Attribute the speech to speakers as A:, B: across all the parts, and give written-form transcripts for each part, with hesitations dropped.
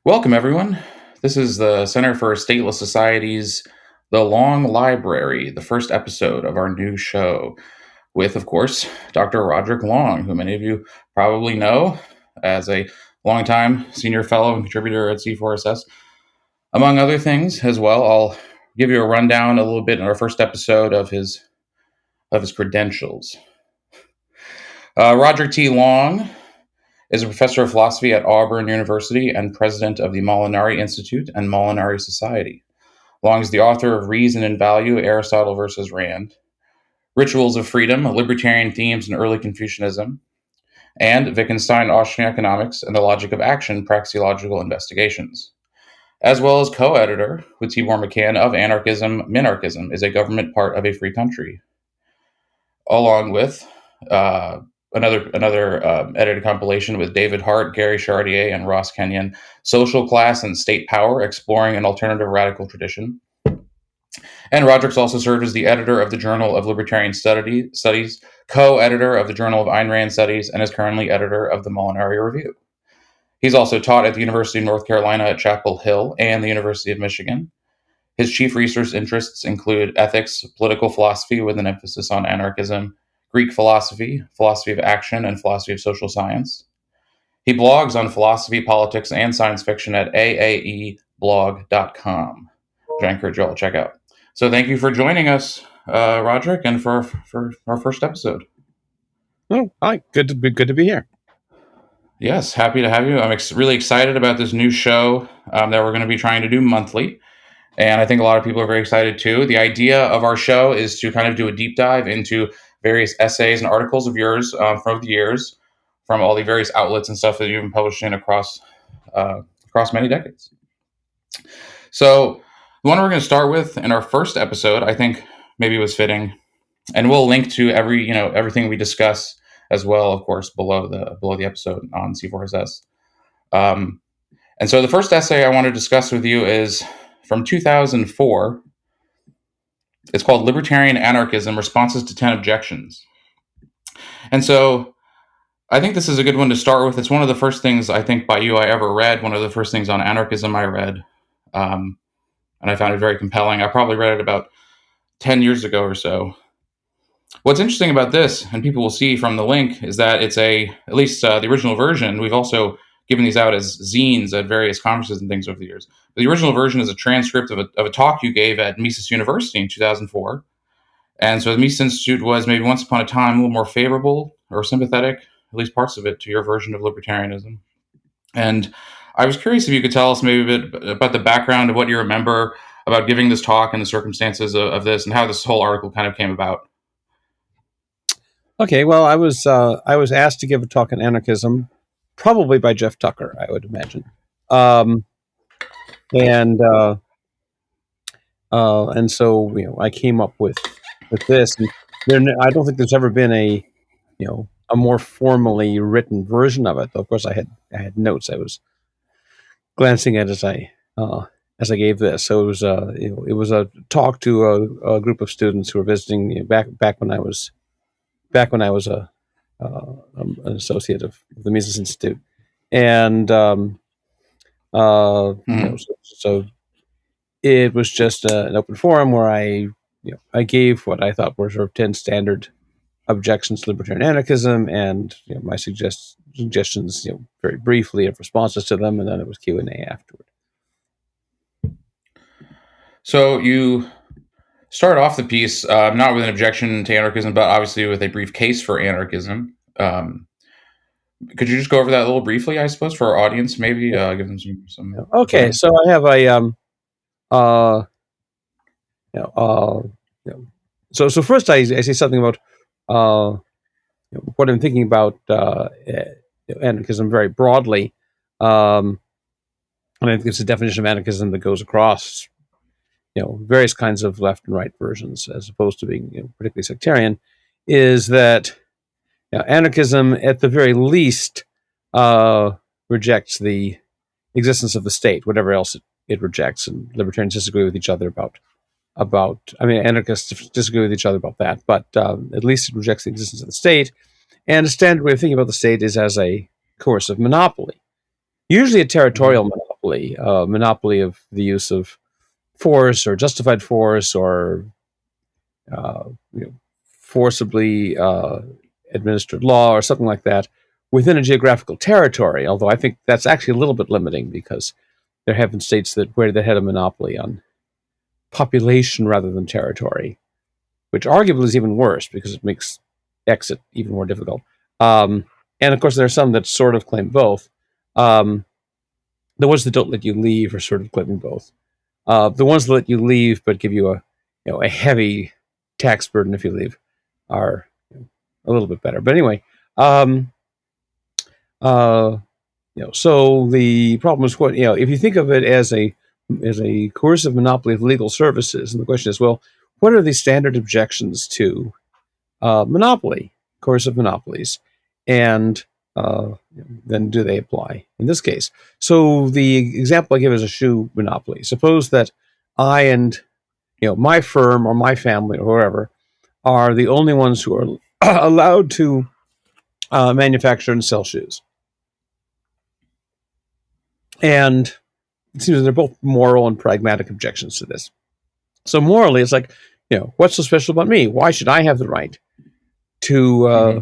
A: Welcome, everyone. This is the Center for Stateless Societies, The Long Library, the first episode of our new show, with, of course, Dr. Roderick Long, who many of you probably know as a longtime senior fellow and contributor at C4SS. Among other things, as well, I'll give you a rundown a little bit in our first episode of his credentials. Roderick T. Long is a professor of philosophy at Auburn University and president of the Molinari Institute and Molinari Society. Long is the author of Reason and Value, Aristotle versus Rand, Rituals of Freedom, Libertarian Themes in Early Confucianism, and Wittgenstein, Austrian Economics, and the Logic of Action, Praxeological Investigations. As well as co-editor with Tibor Machan of Anarchism, Minarchism is a government part of a free country, along with another edited compilation with David Hart, Gary Chartier, and Ross Kenyon, Social Class and State Power, Exploring an Alternative Radical Tradition. And Roderick's also served as the editor of the Journal of Libertarian Studies, co-editor of the Journal of Ayn Rand Studies, and is currently editor of the Molinari Review. He's also taught at the University of North Carolina at Chapel Hill and the University of Michigan. His chief research interests include ethics, political philosophy with an emphasis on anarchism, Greek philosophy, philosophy of action, and philosophy of social science. He blogs on philosophy, politics, and science fiction at aaeblog.com, which I encourage you all to check out. So thank you for joining us, Roderick, and for our first episode.
B: Oh, hi. Good to be here.
A: Yes, happy to have you. I'm really excited about this new show that we're going to be trying to do monthly. And I think a lot of people are very excited too. The idea of our show is to kind of do a deep dive into various essays and articles of yours from the years, from all the various outlets and stuff that you've been publishing across many decades. So the one we're going to start with in our first episode, I think maybe was fitting, and we'll link to everything we discuss as well, of course, below the episode on C4SS. And so the first essay I want to discuss with you is from 2004. It's called Libertarian Anarchism, Responses to 10 Objections. And so I think this is a good one to start with. It's one of the first things I think by you I ever read, one of the first things on anarchism I read. And I found it very compelling. I probably read it about 10 years ago or so. What's interesting about this, and people will see from the link, is that it's at least the original version. We've also given these out as zines at various conferences and things over the years. But the original version is a transcript of a talk you gave at Mises University in 2004. And so the Mises Institute was maybe once upon a time a little more favorable or sympathetic, at least parts of it, to your version of libertarianism. And I was curious if you could tell us maybe a bit about the background of what you remember about giving this talk and the circumstances of this and how this whole article kind of came about.
B: Okay, well, I was asked to give a talk on anarchism, probably by Jeff Tucker, I would imagine, and so I came up with this. And I don't think there's ever been a more formally written version of it. Though, of course, I had notes I was glancing at as I gave this. So it was a talk to a group of students who were visiting back when I was an associate of the Mises Institute, and so it was just an open forum where I gave what I thought were sort of 10 standard objections to libertarian anarchism, and my suggestions, very briefly, of responses to them, and then it was Q&A afterward.
A: So you start off the piece not with an objection to anarchism, but obviously with a brief case for anarchism. Could you just go over that a little briefly, I suppose, for our audience? Maybe give them some.
B: Okay, so I have So first I say something about what I'm thinking about anarchism very broadly, and I think it's a definition of anarchism that goes across various kinds of left and right versions, as opposed to being particularly sectarian. Is that anarchism, at the very least, rejects the existence of the state, whatever else it rejects, and libertarians disagree with each other about anarchists disagree with each other about that, but at least it rejects the existence of the state. And a standard way of thinking about the state is as a coercive monopoly, usually a territorial monopoly. monopoly, monopoly of the use of force or justified force or uh, you know, forcibly administered law or something like that within a geographical territory. Although I think that's actually a little bit limiting because there have been states that where they had a monopoly on population rather than territory, which arguably is even worse because it makes exit even more difficult. And of course, there are some that sort of claim both. Um, the ones that don't let you leave are sort of claiming both. The ones that let you leave but give you a heavy tax burden if you leave are a little bit better. But anyway, um, uh, so the problem is what if you think of it as a coercive monopoly of legal services, and the question is, well, what are the standard objections to monopoly, coercive monopolies, and then do they apply in this case? So the example I give is a shoe monopoly. Suppose that I and my firm or my family or whoever are the only ones who are allowed to manufacture and sell shoes. And it seems that they're both moral and pragmatic objections to this. So morally, it's like, what's so special about me? Why should I have the right to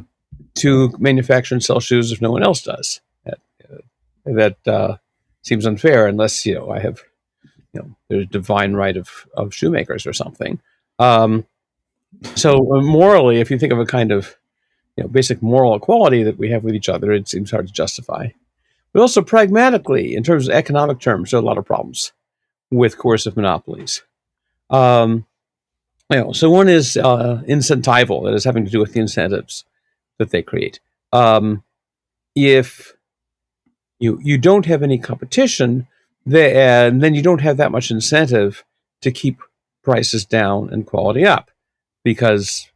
B: manufacture and sell shoes if no one else does? That seems unfair unless I have there's a divine right of shoemakers or something. So morally, if you think of a kind of basic moral equality that we have with each other, it seems hard to justify. But also pragmatically, in terms of economic terms, there are a lot of problems with coercive monopolies. So one is incentival, that is having to do with the incentives that they create. If you don't have any competition, then you don't have that much incentive to keep prices down and quality up, because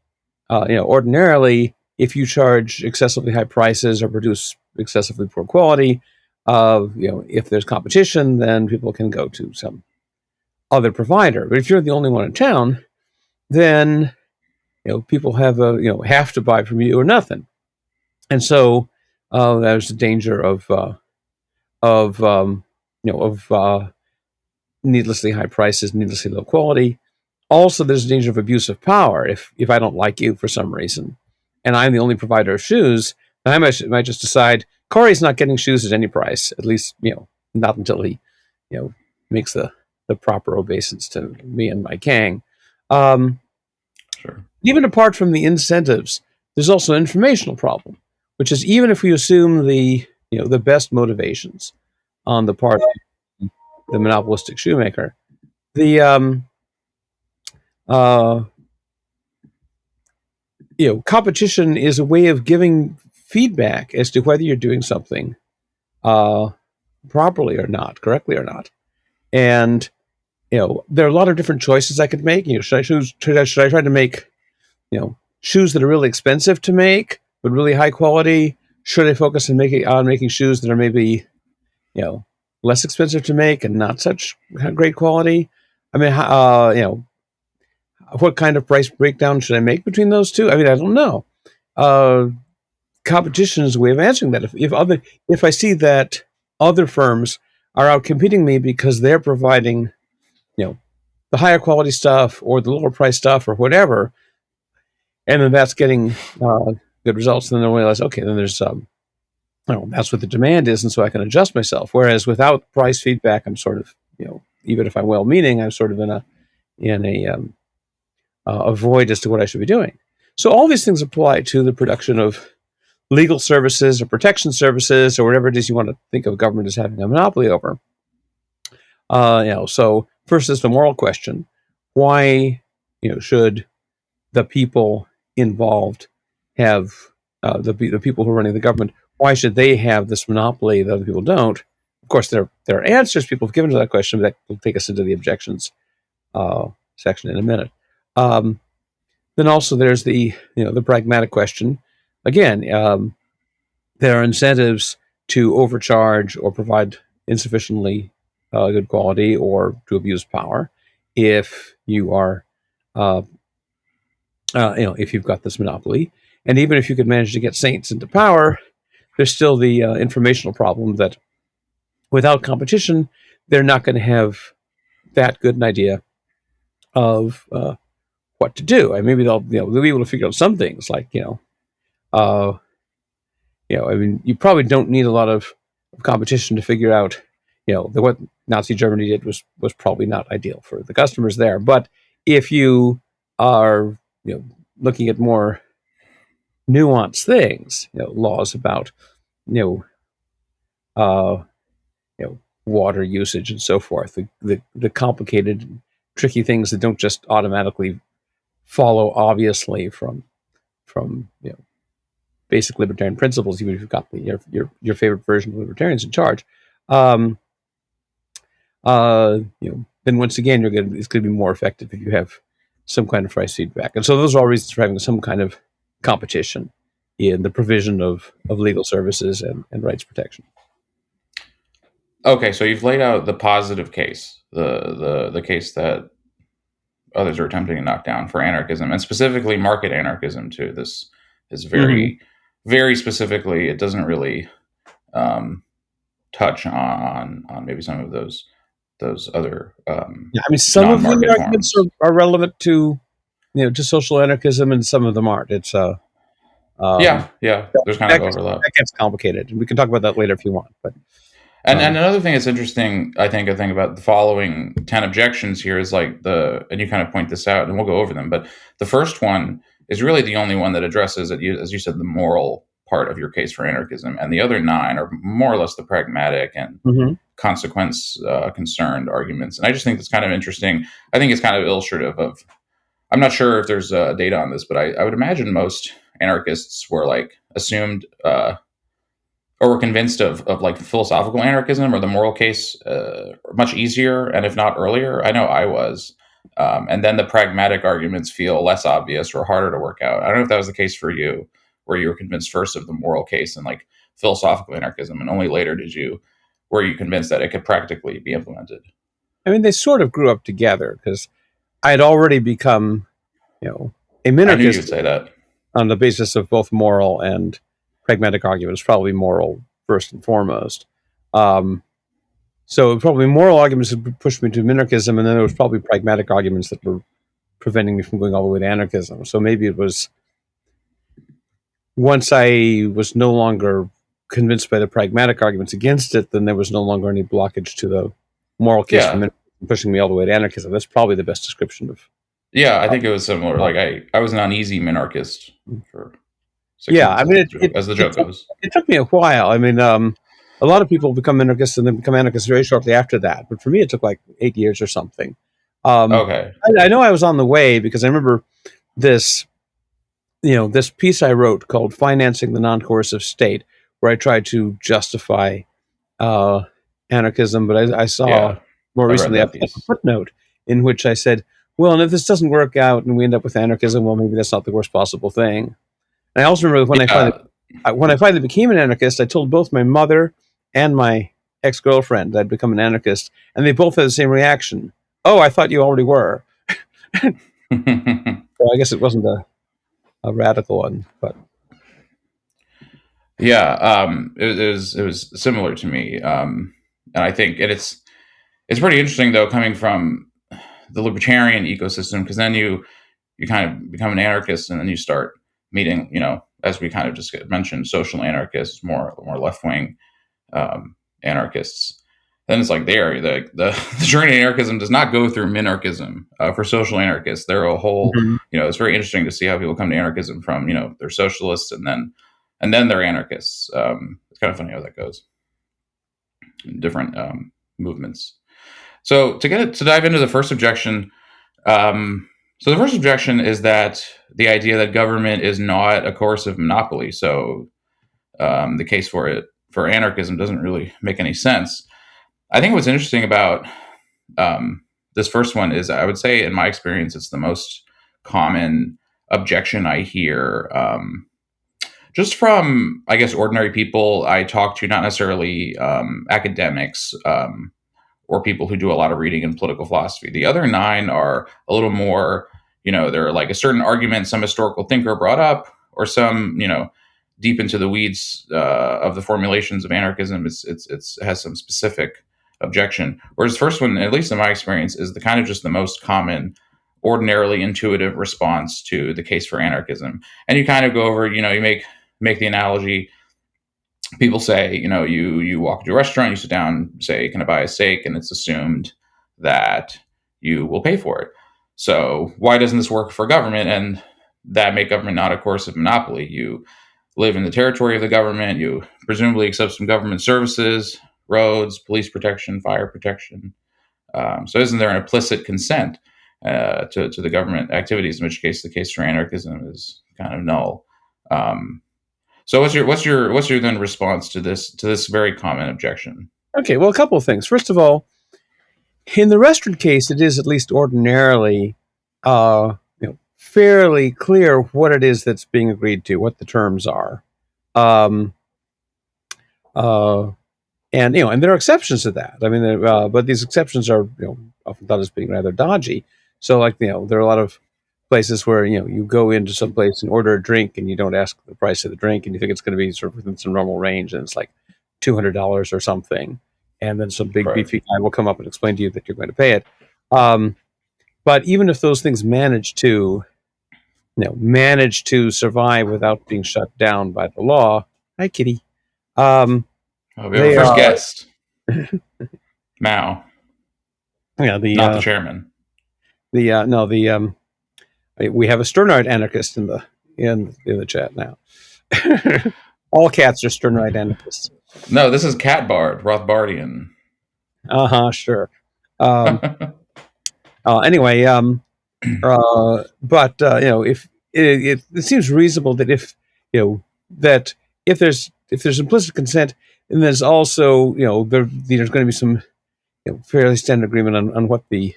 B: ordinarily, if you charge excessively high prices or produce excessively poor quality, if there's competition, then people can go to some other provider. But if you're the only one in town, then people have to buy from you or nothing, and so there's the danger of needlessly high prices, needlessly low quality. Also, there's a danger of abuse of power. If I don't like you for some reason, and I'm the only provider of shoes, then I might just decide Corey's not getting shoes at any price. At least not until he makes the proper obeisance to me and my gang.
A: Sure.
B: Even apart from the incentives, there's also an informational problem, which is even if we assume the best motivations on the part of the monopolistic shoemaker, the competition is a way of giving feedback as to whether you're doing something properly or not, correctly or not. And there are a lot of different choices I could make. Should I try to make shoes that are really expensive to make but really high quality? Should I focus on making shoes that are maybe less expensive to make and not such great quality? I mean, what kind of price breakdown should I make between those two? I mean, I don't know. Competition is a way of answering that. If I see that other firms are out competing me because they're providing, the higher quality stuff or the lower price stuff or whatever, and then that's getting good results, then they'll realize, okay, then there's that's what the demand is, and so I can adjust myself. Whereas without price feedback, I'm sort of, even if I'm well-meaning, I'm sort of in a void as to what I should be doing. So all these things apply to the production of legal services or protection services or whatever it is you want to think of government as having a monopoly over. So first is the moral question: why, should the people involved have the people who are running the government? Why should they have this monopoly that other people don't? Of course, there are answers people have given to that question, but that will take us into the objections section in a minute. Then also there's the pragmatic question. Again, there are incentives to overcharge or provide insufficiently good quality or to abuse power if you are, if you've got this monopoly. And even if you could manage to get saints into power, there's still the informational problem that without competition, they're not going to have that good an idea of what to do. And maybe they'll be able to figure out some things like uh, I mean, you probably don't need a lot of competition to figure out that what Nazi Germany did was probably not ideal for the customers there. But if you are looking at more nuanced things, laws about you uh, water usage and so forth, the complicated, tricky things that don't just automatically follow obviously from basic libertarian principles, even if you've got your favorite version of libertarians in charge. Um, then once again, it's going to be more effective if you have some kind of price feedback. And so those are all reasons for having some kind of competition in the provision of legal services and rights protection.
A: Okay, so you've laid out the positive case, the case that others are attempting to knock down for anarchism, and specifically market anarchism too. This is very, very specifically. It doesn't really touch on maybe some of those other
B: Yeah, I mean, some of the arguments are relevant to to social anarchism, and some of them aren't. It's
A: yeah. There's kind of overlap.
B: That gets complicated, and we can talk about that later if you want. But
A: and another thing that's interesting, I think about the following 10 objections here is like and you kind of point this out, and we'll go over them. But the first one is really the only one that addresses, as you said, the moral part of your case for anarchism, and the other 9 are more or less the pragmatic and consequence concerned arguments. And I just think that's kind of interesting. I think it's kind of illustrative of. I'm not sure if there's data on this, but I would imagine most anarchists were like assumed or were convinced of like philosophical anarchism or the moral case much easier, and if not earlier. I know I was. And then the pragmatic arguments feel less obvious or harder to work out. I don't know if that was the case for you, where you were convinced first of the moral case and like philosophical anarchism, and only later were you convinced that it could practically be implemented.
B: I mean, they sort of grew up together because I had already become, a minarchist.
A: I knew you'd say that.
B: On the basis of both moral and pragmatic arguments, probably moral first and foremost. So probably moral arguments that pushed me to minarchism, and then there was probably pragmatic arguments that were preventing me from going all the way to anarchism. So maybe it was once I was no longer convinced by the pragmatic arguments against it, then there was no longer any blockage to the moral case for pushing me all the way to anarchism. That's probably the best description of.
A: Yeah, I think it was similar. Like I was an uneasy minarchist for 6
B: months,
A: I mean, as the joke goes.
B: It took me a while. I mean, a lot of people become minarchists and then become anarchists very shortly after that. But for me, it took like 8 years or something.
A: Okay.
B: I know I was on the way because I remember this, this piece I wrote called "Financing the Non-Coercive State," where I tried to justify anarchism. But I saw more recently a footnote in which I said, well, and if this doesn't work out and we end up with anarchism, well, maybe that's not the worst possible thing. And I also remember when I finally became an anarchist, I told both my mother and my ex-girlfriend I'd become an anarchist, and they both had the same reaction. Oh, I thought you already were. So I guess it wasn't a radical one, but
A: yeah, it was similar to me, and I think it's pretty interesting though, coming from the libertarian ecosystem, because then you kind of become an anarchist, and then you start meeting, as we kind of just mentioned, social anarchists, more left-wing anarchists. Then it's like the journey to anarchism does not go through minarchism for social anarchists. They're a whole, it's very interesting to see how people come to anarchism from, they're socialists and then they're anarchists. It's kind of funny how that goes. Different movements. So to dive into the first objection, so the first objection is that the idea that government is not a coercive monopoly. So the case for anarchism doesn't really make any sense. I think what's interesting about this first one is, I would say, in my experience, it's the most common objection I hear, just from, I guess, ordinary people I talk to, not necessarily academics or people who do a lot of reading in political philosophy. The other 9 are a little more, they're like a certain argument some historical thinker brought up, or some, deep into the weeds of the formulations of anarchism. It has some specific objection. Whereas the first one, at least in my experience, is the kind of just the most common, ordinarily intuitive response to the case for anarchism. And you kind of go over, you make the analogy. People say, you walk into a restaurant, you sit down, say, "Can I buy a steak?" And it's assumed that you will pay for it. So why doesn't this work for government? And that make government not a coercive monopoly. You live in the territory of the government. You presumably accept some government services, roads, police protection, fire protection. So isn't there an implicit consent to the government activities? In which case, the case for anarchism is kind of null. So what's your then response to this very common objection?
B: Okay, well, a couple of things. First of all, in the restaurant case, it is at least ordinarily fairly clear what it is that's being agreed to, what the terms are. Um, and there are exceptions to that. I mean, but these exceptions are often thought as being rather dodgy. So, like there are a lot of places where you go into some place and order a drink and you don't ask the price of the drink and you think it's going to be sort of within some normal range and it's like $200 or something, and then some big
A: Right.
B: beefy guy will come up and explain to you that you're going to pay it. But even if those things manage to survive without being shut down by the law, hi kitty.
A: We have our
B: They
A: first
B: are
A: guest, Mao,
B: yeah
A: not the chairman.
B: we have a Sternite anarchist in the chat now. All cats are Sternite anarchists.
A: No, this is Catbard, Rothbardian.
B: Sure. Anyway, but if it seems reasonable that if there's implicit consent, and there's also there's going to be some fairly standard agreement on what the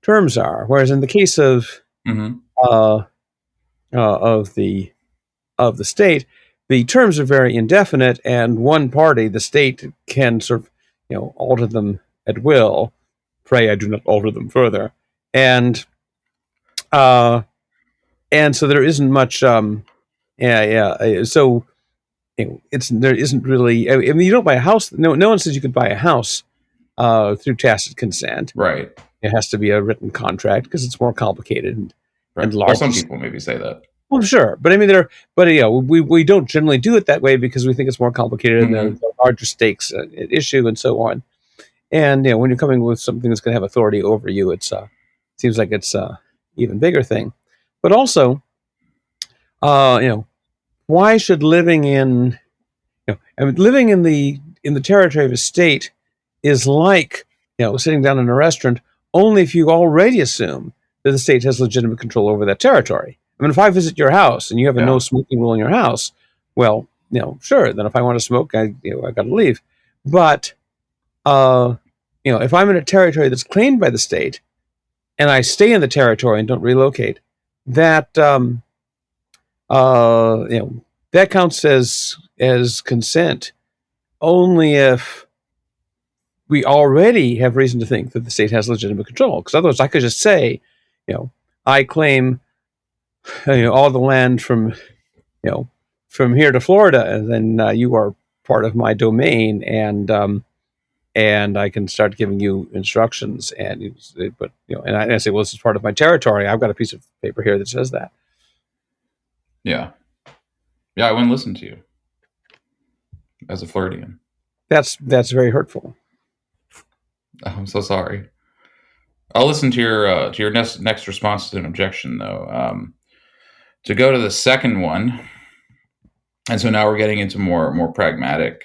B: terms are. Whereas in the case of
A: Mm-hmm.
B: of the state, the terms are very indefinite, and one party, the state, can sort of alter them at will. Pray I do not alter them further, and so there isn't much. So there isn't really. I mean, you don't buy a house. No one says you could buy a house through tacit consent.
A: Right.
B: It has to be a written contract because it's more complicated and large.
A: Well, some people maybe say that.
B: Well, sure, but I mean, we don't generally do it that way because we think it's more complicated and there are larger stakes at issue and so on. And when you're coming with something that's going to have authority over you, it seems like it's even bigger thing. But also, why should living in the territory of a state is like sitting down in a restaurant only if you already assume that the state has legitimate control over that territory. I mean, if I visit your house and you have a no smoking rule in your house, well, sure. Then if I want to smoke, I got to leave. But if I'm in a territory that's claimed by the state and I stay in the territory and don't relocate, that that counts as consent only if we already have reason to think that the state has legitimate control. Because otherwise, I could just say, I claim all the land from here to Florida, and then you are part of my domain, and I can start giving you instructions. And I say, well, this is part of my territory. I've got a piece of paper here that says that.
A: Yeah, I wouldn't listen to you as a Floridian.
B: That's very hurtful.
A: I'm so sorry. I'll listen to your next response to an objection, though. To go to the second one, and so now we're getting into more pragmatic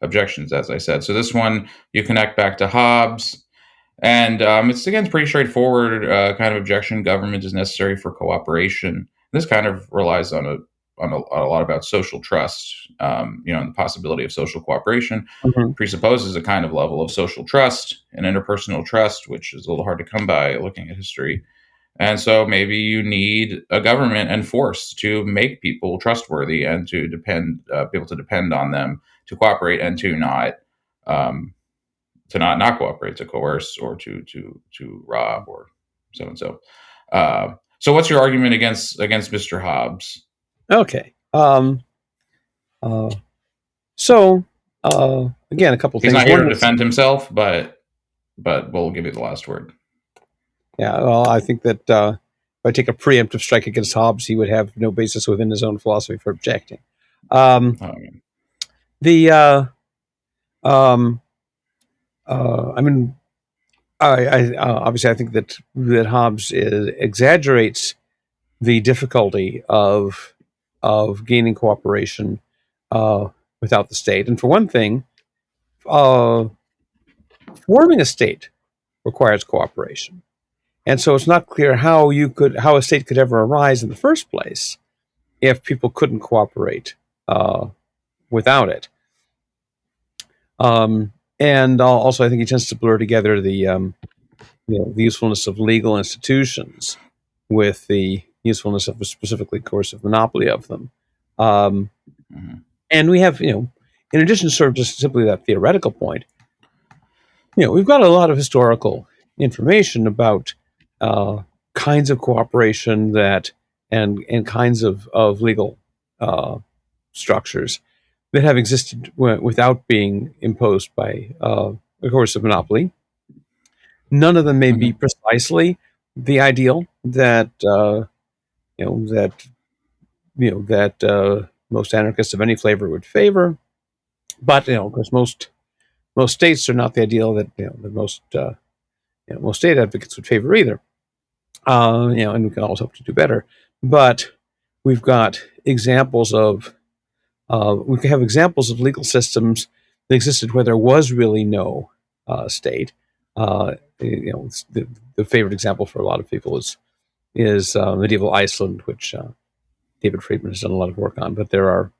A: objections, as I said. So this one, you connect back to Hobbes, and it's again pretty straightforward kind of objection. Government is necessary for cooperation. This kind of relies on a lot about social trust, and the possibility of social cooperation presupposes a kind of level of social trust and interpersonal trust, which is a little hard to come by looking at history. And so maybe you need a government and force to make people trustworthy and to be able to depend on them to cooperate and to not cooperate, to coerce or to rob or so and so. So what's your argument against Mr. Hobbes?
B: Okay. Um, uh, so again, a couple
A: He's
B: things.
A: not here
B: One
A: to
B: was,
A: defend himself, but we'll give you the last word.
B: yeah, well, I think that if I take a preemptive strike against Hobbes, he would have no basis within his own philosophy for objecting. Um,
A: Um,
B: the um, I mean, I obviously I think that Hobbes exaggerates the difficulty of gaining cooperation uh, without the state. And for one thing, uh, forming a state requires cooperation, and so it's not clear how a state could ever arise in the first place if people couldn't cooperate uh, without it. And also, I think he tends to blur together the usefulness of legal institutions with the usefulness of a specifically coercive monopoly of them. Um,
A: mhm.
B: and we have, in addition to sort of just simply that theoretical point, we've got a lot of historical information about uh, kinds of cooperation that and kinds of legal uh, structures that have existed without being imposed by a coercive monopoly. None of them may be
A: Mhm.
B: precisely the ideal you know that that most anarchists of any flavor would favor, but of course most states are not the ideal that that most state advocates would favor either. And we can always hope to do better, but we've got examples of we can have examples of legal systems that existed where there was really no state. The favorite example for a lot of people is medieval Iceland, which David Friedman has done a lot of work on. But there are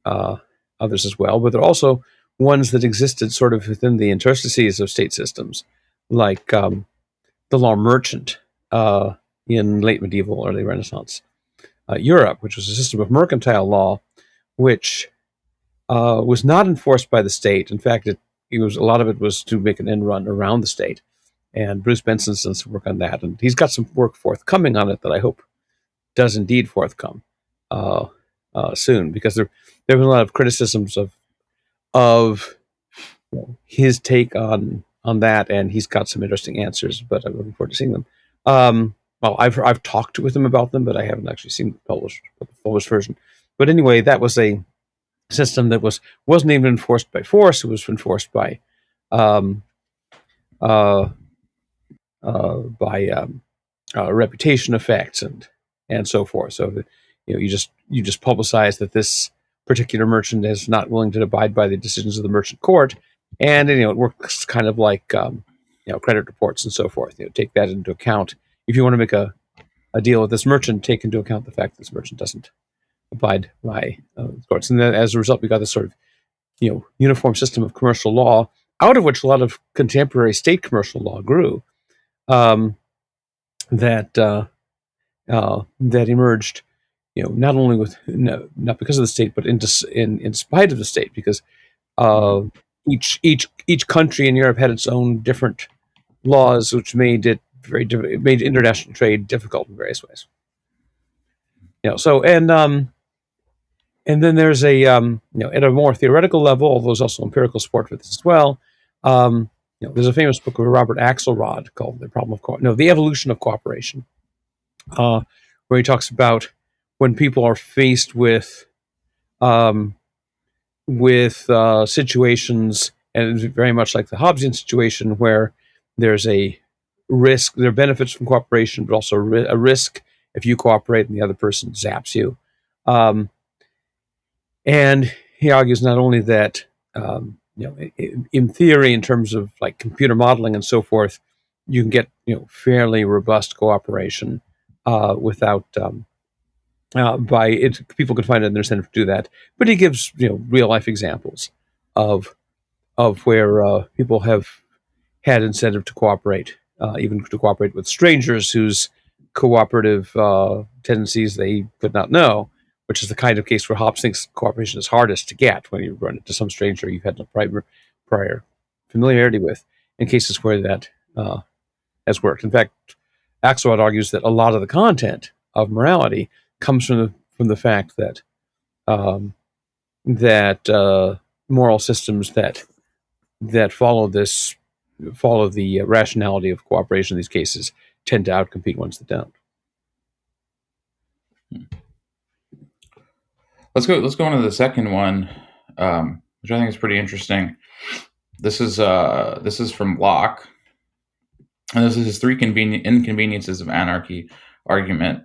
B: uh, others as well. But there are also ones that existed sort of within the interstices of state systems, like the law merchant in late medieval, early Renaissance Europe, which was a system of mercantile law, which was not enforced by the state. In fact, it was a lot of it was to make an end run around the state. And Bruce Benson's done some work on that, and he's got some work forthcoming on it that I hope does indeed forthcome uh, soon, because there have been a lot of criticisms of his take on that, and he's got some interesting answers. But I'm looking forward to seeing them. Well, I've talked with him about them, but I haven't actually seen the published version. But anyway, that was a system that wasn't even enforced by force; it was enforced um, uh, by reputation effects and so forth. So you just publicize that this particular merchant is not willing to abide by the decisions of the merchant court, and it works kind of like credit reports and so forth. Take that into account if you want to make a deal with this merchant. Take into account the fact that this merchant doesn't abide by the courts, and then as a result, we got this sort of uniform system of commercial law, out of which a lot of contemporary state commercial law grew. Um, that that emerged, not only with not because of the state, but in spite of the state, because uh,
A: Mhm.
B: each country in Europe had its own different laws, which made it it made international trade difficult in various ways. So and then there's a at a more theoretical level, although there's also empirical support for this as well. There's a famous book of Robert Axelrod called The Evolution of Cooperation, uh, where he talks about when people are faced um, with situations, and very much like the Hobbesian situation, where there's a risk, there are benefits from cooperation, but also a risk if you cooperate and the other person zaps you. Um, and he argues not only that, in theory, in terms of like computer modeling and so forth, you can get fairly robust cooperation without by it. People can find an incentive to do that, but he gives real life examples of where people have had incentive to cooperate, even to cooperate with strangers whose cooperative tendencies they could not know, which is the kind of case where Hobbes thinks cooperation is hardest to get when you run into some stranger you've had no prior familiarity with, in cases where that has worked. In fact, Axelrod argues that a lot of the content of morality comes from the fact that that moral systems that follow the rationality of cooperation in these cases tend to outcompete ones that don't.
A: Let's go. Let's go on to the second one, which I think is pretty interesting. This is from Locke, and this is his three inconveniences of anarchy argument.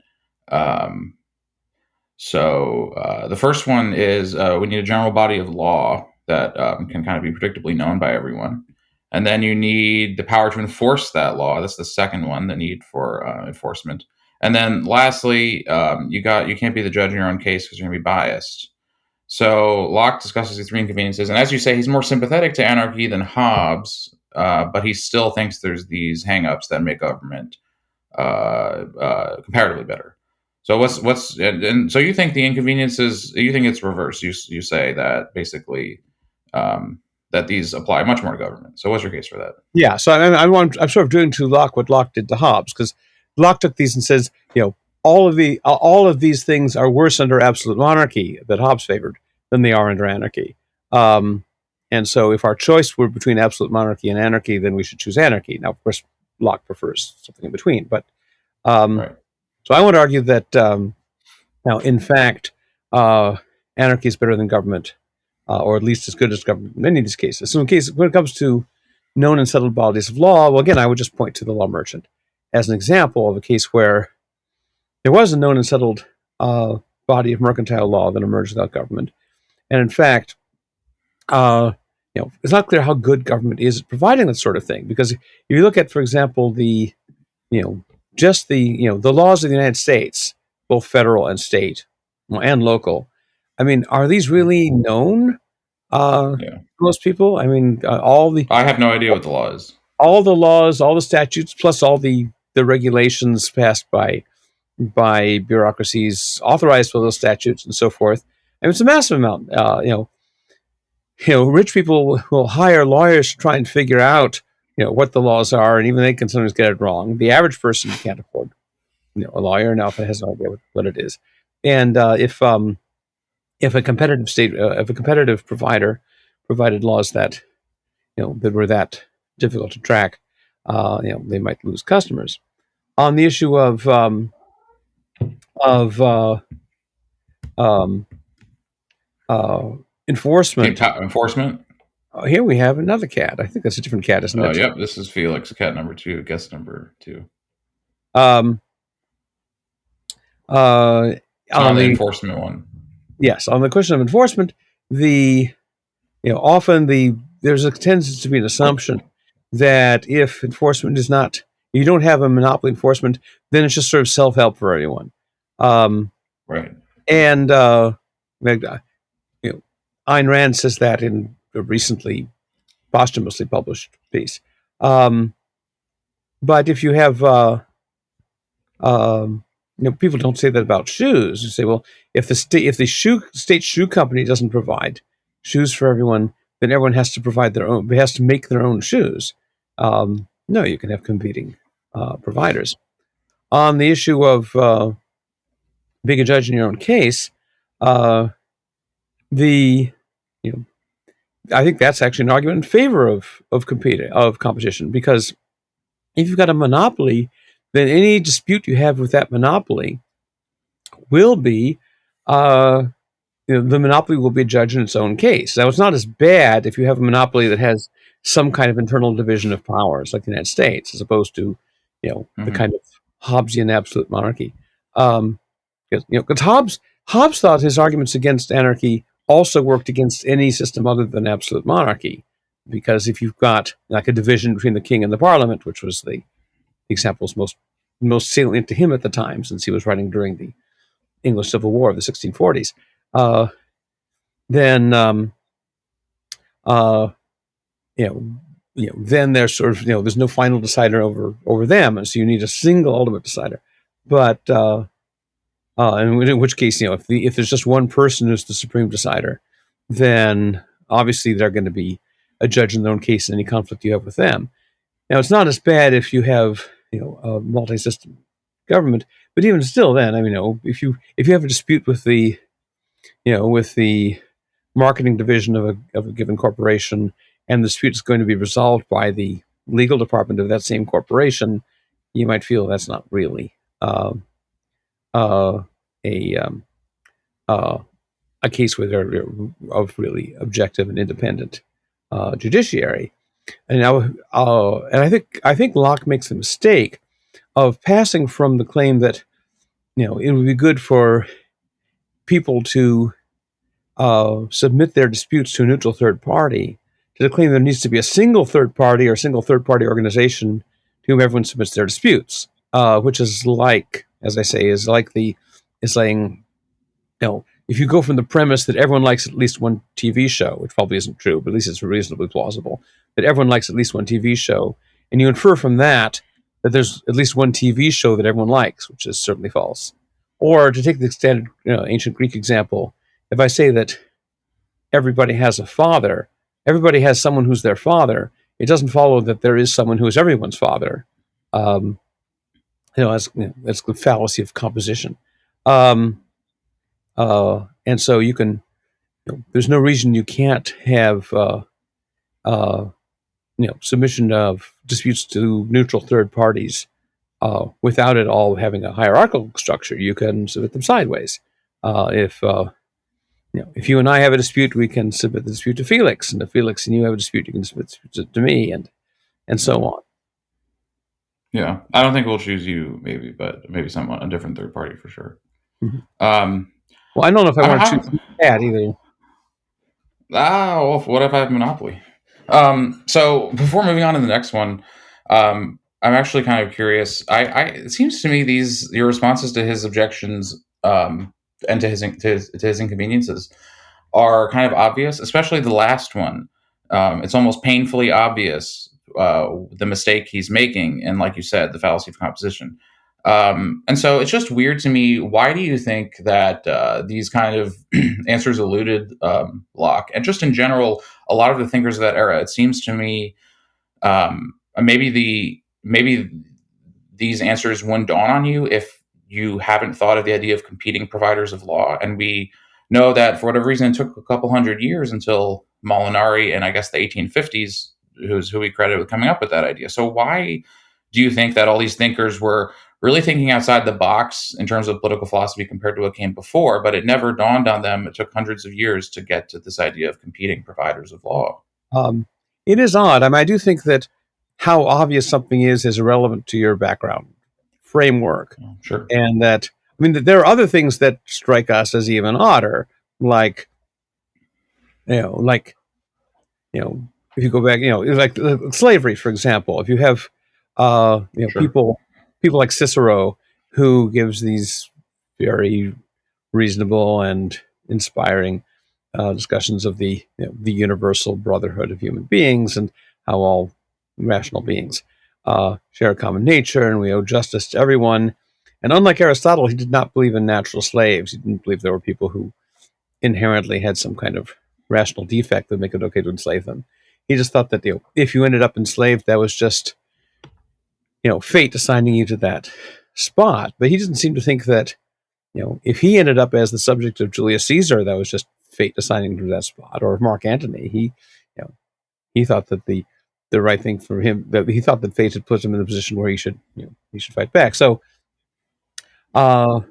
A: Um, the first one is we need a general body of law that can kind of be predictably known by everyone, and then you need the power to enforce that law. That's the second one, the need for enforcement. And then lastly, you can't be the judge in your own case because you're going to be biased. So Locke discusses these three inconveniences, and as you say, he's more sympathetic to anarchy than Hobbes, but he still thinks there's these hangups that make government comparatively better. So and so you think the inconveniences? You think it's reversed? You say that basically that these apply much more to government. So what's your case for that?
B: Yeah, so I'm sort of doing to Locke what Locke did to Hobbes, because Locke took these and says, all of these things are worse under absolute monarchy that Hobbes favored than they are under anarchy. And so if our choice were between absolute monarchy and anarchy, then we should choose anarchy. Now, of course, Locke prefers something in between. But
A: Right.
B: so I would argue that now, in fact, anarchy is better than government, or at least as good as government in many of these cases. So when it comes to known and settled bodies of law, well, again, I would just point to the law merchant as an example of a case where there was a known and settled body of mercantile law that emerged without government. And in fact, it's not clear how good government is at providing that sort of thing. Because if you look at, for example, the laws of the United States, both federal and state and local, I mean, are these really known to most people? I mean,
A: I have no idea what the law is.
B: All the laws, all the statutes, plus all the regulations passed by bureaucracies authorized by those statutes and so forth. I mean, it's a massive amount. Rich people will hire lawyers to try and figure out, what the laws are, and even they can sometimes get it wrong. The average person can't afford, a lawyer now if it has no idea what it is. And if a competitive provider provided laws that, that were that difficult to track, they might lose customers. On the issue of enforcement.
A: Enforcement.
B: Here we have another cat. I think that's a different cat, isn't it?
A: Yep. This is Felix, cat number 2, guest number 2.
B: On
A: the enforcement one.
B: Yes, on the question of enforcement, often there's a tendency to be an assumption that if enforcement is not, you don't have a monopoly enforcement, then it's just sort of self-help for everyone.
A: Right.
B: And Ayn Rand says that in a recently posthumously published piece. But if you have, people don't say that about shoes. You say, well, if the state shoe company doesn't provide shoes for everyone, then everyone has to provide their own. They has to make their own shoes. No, you can have competing providers. On the issue of being a judge in your own case, I think that's actually an argument in favor of competition, because if you've got a monopoly, then any dispute you have with that monopoly will be the monopoly will be a judge in its own case. Now, it's not as bad if you have a monopoly that has some kind of internal division of powers, like the United States, as opposed to the kind of Hobbesian absolute monarchy. Because Hobbes thought his arguments against anarchy also worked against any system other than absolute monarchy, because if you've got like a division between the king and the parliament, which was the examples most salient to him at the time, since he was writing during the English Civil War of the 1640s, then then there's sort of there's no final decider over them, and so you need a single ultimate decider. But in which case, if there's just one person who's the supreme decider, then obviously they're going to be a judge in their own case in any conflict you have with them. Now, it's not as bad if you have a multi-system government, but even still, then if you have a dispute with the with the marketing division of a given corporation, and the dispute is going to be resolved by the legal department of that same corporation, you might feel that's not really uh, uh, a uh, a case where they're of really objective and independent judiciary. And now, and I think Locke makes the mistake of passing from the claim that it would be good for people to submit their disputes to a neutral third party to the claim there needs to be a single third party or single third party organization to whom everyone submits their disputes, which is like, as I say, is saying, if you go from the premise that everyone likes at least one TV show, which probably isn't true, but at least it's reasonably plausible, that everyone likes at least one TV show, and you infer from that that there's at least one TV show that everyone likes, which is certainly false. Or to take the standard ancient Greek example, if I say that everybody has a father, everybody has someone who's their father, it doesn't follow that there is someone who is everyone's father. That's the fallacy of composition. And so you can, there's no reason you can't have, submission of disputes to neutral third parties without it all having a hierarchical structure. You can submit them sideways. If you and I have a dispute, we can submit the dispute to Felix, and if Felix and you have a dispute, you can submit it to me, and so on.
A: Yeah, I don't think we'll choose you, maybe, but maybe someone, a different third party for sure.
B: Mm-hmm. Well, I don't know if I want to choose that either.
A: Well, what if I have Monopoly? So before moving on to the next one, I'm actually kind of curious. It seems to me your responses to his objections and to his inconveniences are kind of obvious, especially the last one. It's almost painfully obvious the mistake he's making, and like you said, the fallacy of composition. And so it's just weird to me. Why do you think that these kind of answers eluded Locke? And just in general, a lot of the thinkers of that era, it seems to me, maybe these answers wouldn't dawn on you if you haven't thought of the idea of competing providers of law. And we know that for whatever reason, it took a couple hundred years until Molinari and I guess the 1850s, who we credit with coming up with that idea. So why do you think that all these thinkers were really thinking outside the box in terms of political philosophy compared to what came before, but it never dawned on them? It took hundreds of years to get to this idea of competing providers of law.
B: It is odd. I do think that how obvious something is irrelevant to your background framework.
A: Sure.
B: And that, there are other things that strike us as even odder, like if you go back, like slavery, for example. If you have,
A: Sure.
B: people like Cicero, who gives these very reasonable and inspiring discussions of the universal brotherhood of human beings and how all rational beings share a common nature and we owe justice to everyone. And unlike Aristotle, he did not believe in natural slaves. He didn't believe there were people who inherently had some kind of rational defect that would make it okay to enslave them. He just thought that if you ended up enslaved, that was just fate assigning you to that spot. But he didn't seem to think that if he ended up as the subject of Julius Caesar, that was just fate assigning him to that spot, or Mark Antony. He thought that the right thing for him, that he thought that fate had put him in the position where he should fight back. So, and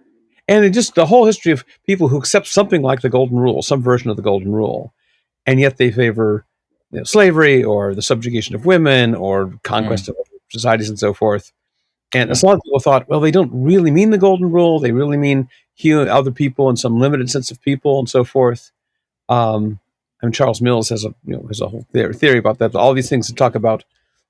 B: it just the whole history of people who accept something like the Golden Rule, some version of the Golden Rule, and yet they favor slavery or the subjugation of women or conquest of societies and so forth. And a lot of people thought, well, they don't really mean the Golden Rule. They really mean other people and some limited sense of people and so forth. Charles Mills has a whole theory about that. All these things that talk about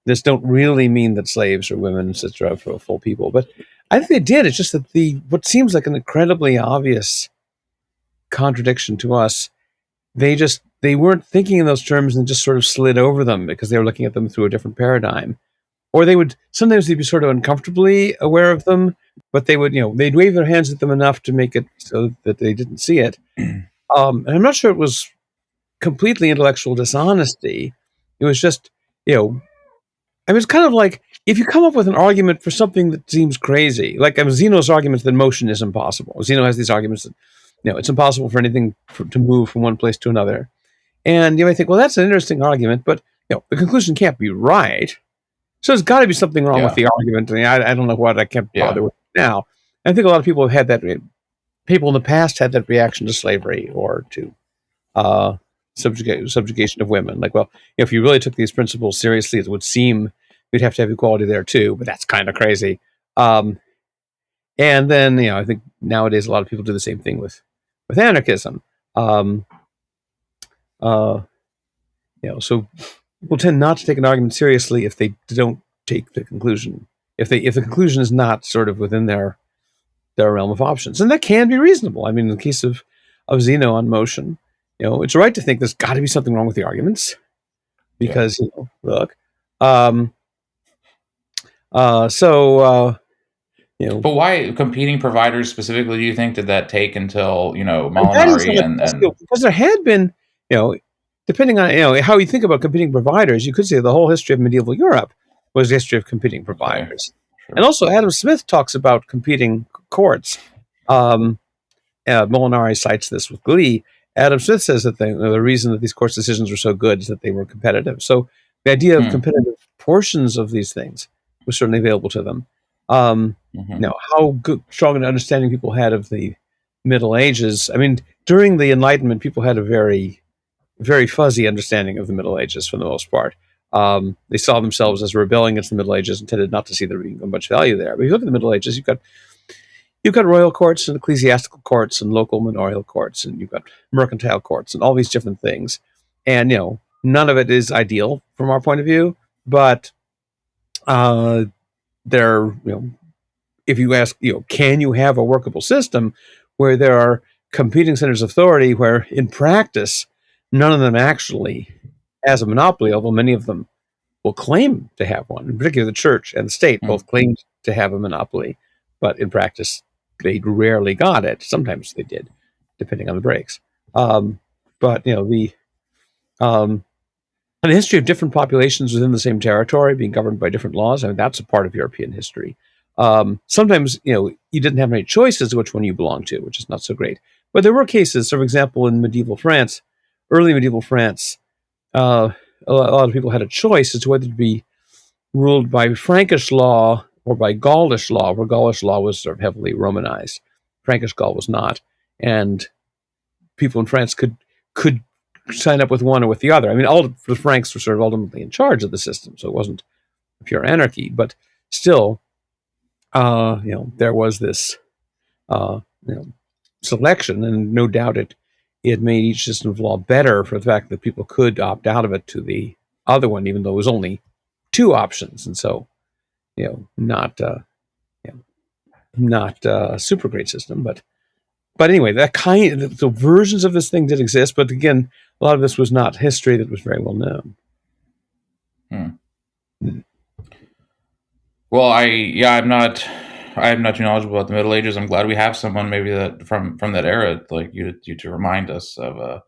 B: this don't really mean that slaves or women, etc., are full people. But I think they did. It's just that what seems like an incredibly obvious contradiction to us, they weren't thinking in those terms and just sort of slid over them because they were looking at them through a different paradigm. Or sometimes they'd be sort of uncomfortably aware of them, but they'd wave their hands at them enough to make it so that they didn't see it. And I'm not sure it was completely intellectual dishonesty. It was just, it's kind of like if you come up with an argument for something that seems crazy, like Zeno's argument that motion is impossible. Zeno has these arguments that it's impossible for anything to move from one place to another. And you may think, well, that's an interesting argument, but the conclusion can't be right. So there's got to be something wrong with
A: Yeah.
B: the argument. I mean, I don't know what I can't
A: Yeah.
B: bother with now. I think a lot of people have had that. People in the past had that reaction to slavery or to uh, subjugation of women. Like, well, if you really took these principles seriously, it would seem we'd have to have equality there too. But that's kind of crazy. Um, and then I think nowadays a lot of people do the same thing with anarchism. Um, uh, so people tend not to take an argument seriously if they don't take the conclusion. If the conclusion is not sort of within their realm of options, and that can be reasonable. I mean, in the case of Zeno on motion, it's right to think there's got to be something wrong with the arguments because look,
A: But why competing providers specifically? Do you think did that take until
B: that is
A: Molinari and
B: because there had been, depending on how you think about competing providers, you could say the whole history of medieval Europe was the history of competing providers.
A: Sure.
B: And also, Adam Smith talks about competing courts. Molinari cites this with glee. Adam Smith says that the reason that these court decisions were so good is that they were competitive. So the idea of competitive portions of these things was certainly available to them. Now, how strong an understanding people had of the Middle Ages. I mean, during the Enlightenment, people had a very, very fuzzy understanding of the Middle Ages for the most part. They saw themselves as rebelling against the Middle Ages and tended not to see there being much value there. But if you look at the Middle Ages, you've got royal courts and ecclesiastical courts and local manorial courts, and you've got mercantile courts and all these different things. And none of it is ideal from our point of view, but they're if you ask, can you have a workable system where there are competing centers of authority where in practice none of them actually has a monopoly, although many of them will claim to have one. In particular, the church and the state both claimed to have a monopoly, but in practice they rarely got it. Sometimes they did, depending on the breaks. But and the history of different populations within the same territory being governed by different laws, I mean, that's a part of European history. Sometimes, you didn't have any choices to which one you belonged to, which is not so great. But there were cases, for example, in medieval France, early medieval France, a lot of people had a choice as to whether to be ruled by Frankish law or by Gaulish law, where Gaulish law was sort of heavily Romanized. Frankish Gaul was not. And people in France could sign up with one or with the other. I mean, all the Franks were sort of ultimately in charge of the system, so it wasn't pure anarchy. But still, there was this, selection, and no doubt it made each system of law better for the fact that people could opt out of it to the other one, even though it was only two options, and so, not a super great system, but anyway, the versions of this thing did exist, but again, a lot of this was not history that was very well known.
A: Well, I'm not too knowledgeable about the Middle Ages. I'm glad we have someone maybe that from that era, like you to remind us of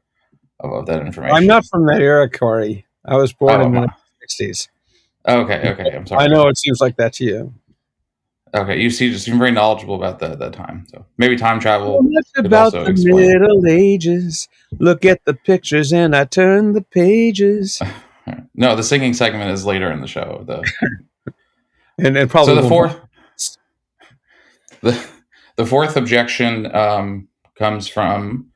A: that information.
B: I'm not from that era, Corey. I was born in the 1960s.
A: Okay. I'm sorry.
B: I know it seems like that to you.
A: Okay, you seem very knowledgeable about that time. So maybe time travel.
B: Much about the Middle Ages. Look at the pictures, and I turn the pages.
A: No, the singing segment is later in the show.
B: and probably
A: so the fourth objection comes from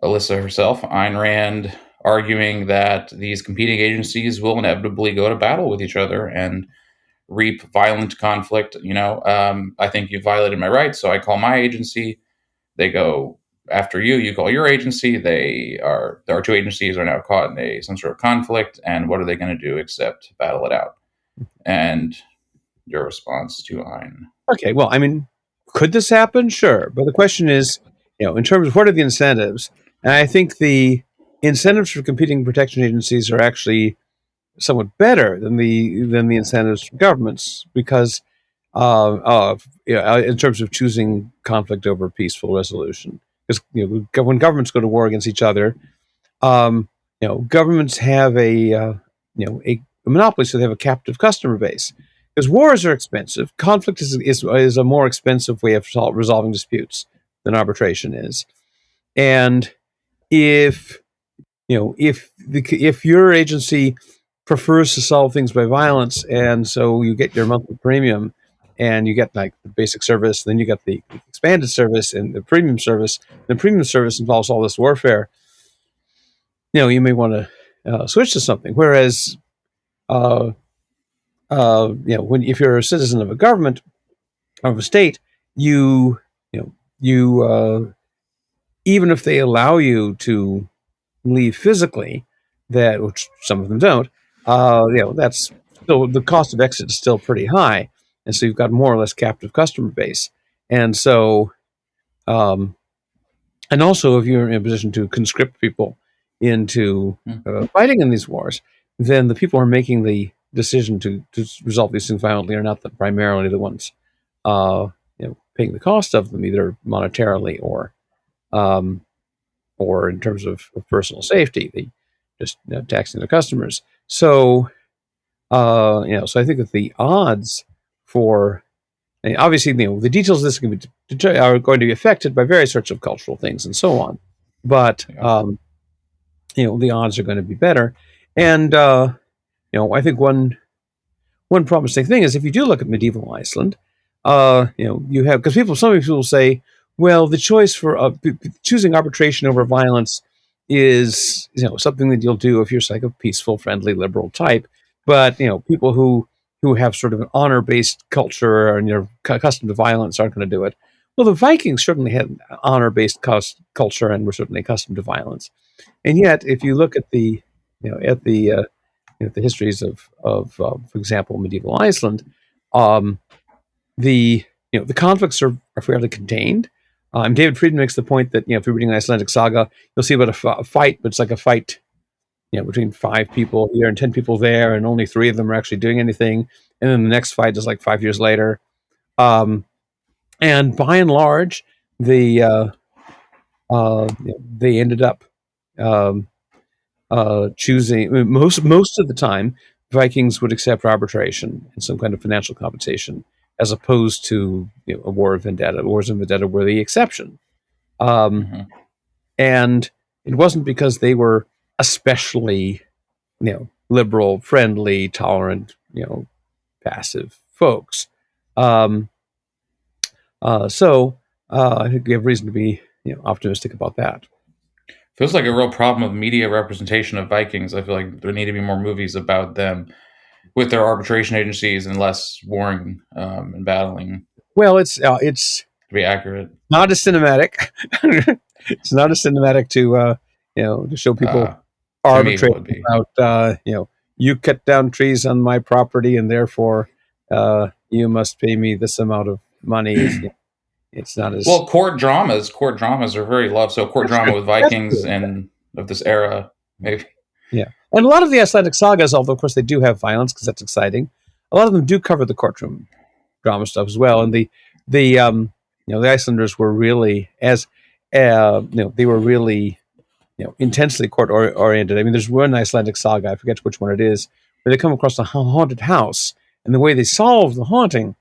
A: Alyssa herself, Ayn Rand, arguing that these competing agencies will inevitably go to battle with each other and reap violent conflict. I think you violated my rights, so I call my agency. They go after you. You call your agency. Our two agencies are now caught in some sort of conflict, and what are they going to do except battle it out? And your response to Ayn?
B: Okay, well, I mean, could this happen? Sure, but the question is, in terms of what are the incentives? And I think the incentives for competing protection agencies are actually somewhat better than the incentives for governments, because in terms of choosing conflict over peaceful resolution. Because when governments go to war against each other, governments have a monopoly, so they have a captive customer base. Because wars are expensive, conflict is a more expensive way of resolving disputes than arbitration is. And if if your agency prefers to solve things by violence, and so you get your monthly premium, and you get like the basic service, then you get the expanded service and the premium service. The premium service involves all this warfare. You may want to switch to something. Whereas, uh, when if you're a citizen of a government of a state, you you know you even if they allow you to leave physically, that which some of them don't, that's still the cost of exit is still pretty high, and so you've got more or less captive customer base, and so um, and also if you're in a position to conscript people into fighting in these wars, then the people who are making the decision to resolve these things violently are not primarily the ones paying the cost of them, either monetarily um, or in terms of personal safety. They just taxing the customers. So, so I think that the odds for obviously, the details of this are going to be affected by various sorts of cultural things and so on, but
A: Yeah.
B: the odds are going to be better. And I think one promising thing is if you do look at medieval Iceland, you have because some people say, well, the choice for choosing arbitration over violence is something that you'll do if you're like a peaceful, friendly, liberal type. But people who have sort of an honor-based culture and you're accustomed to violence aren't going to do it. Well, the Vikings certainly had honor-based culture and were certainly accustomed to violence. And yet, if you look at the at the histories for example, medieval Iceland, um, the conflicts are fairly contained. David Friedman makes the point that if you're reading an Icelandic saga, you'll see about a fight, but it's like a fight between 5 people here and 10 people there, and only 3 of them are actually doing anything. And then the next fight is like 5 years later. And by and large, the they ended up um, choosing most of the time. Vikings would accept arbitration and some kind of financial compensation, as opposed to a war of vendetta. Wars of vendetta were the exception,
A: Hmm.
B: and it wasn't because they were especially liberal, friendly, tolerant, passive folks. Um, I think we have reason to be optimistic about that.
A: Feels like a real problem with media representation of Vikings. I feel like there need to be more movies about them with their arbitration agencies and less warring and battling
B: Well, it's
A: to be accurate.
B: not as cinematic. It's not as cinematic to show people
A: Uh, to me, it
B: arbitrate
A: would be.
B: about you cut down trees on my property and therefore you must pay me this amount of money. It's not as
A: Well, court dramas are very loved. So court
B: that's true.
A: drama with
B: That's
A: Vikings
B: true.
A: and of this era, maybe.
B: Yeah, and a lot of the Icelandic sagas, although of course they do have violence because that's exciting, a lot of them do cover the courtroom drama stuff as well. And the Icelanders were really they were really intensely court oriented. I mean, there's one Icelandic saga, I forget which one it is, where they come across a haunted house, and the way they solve the haunting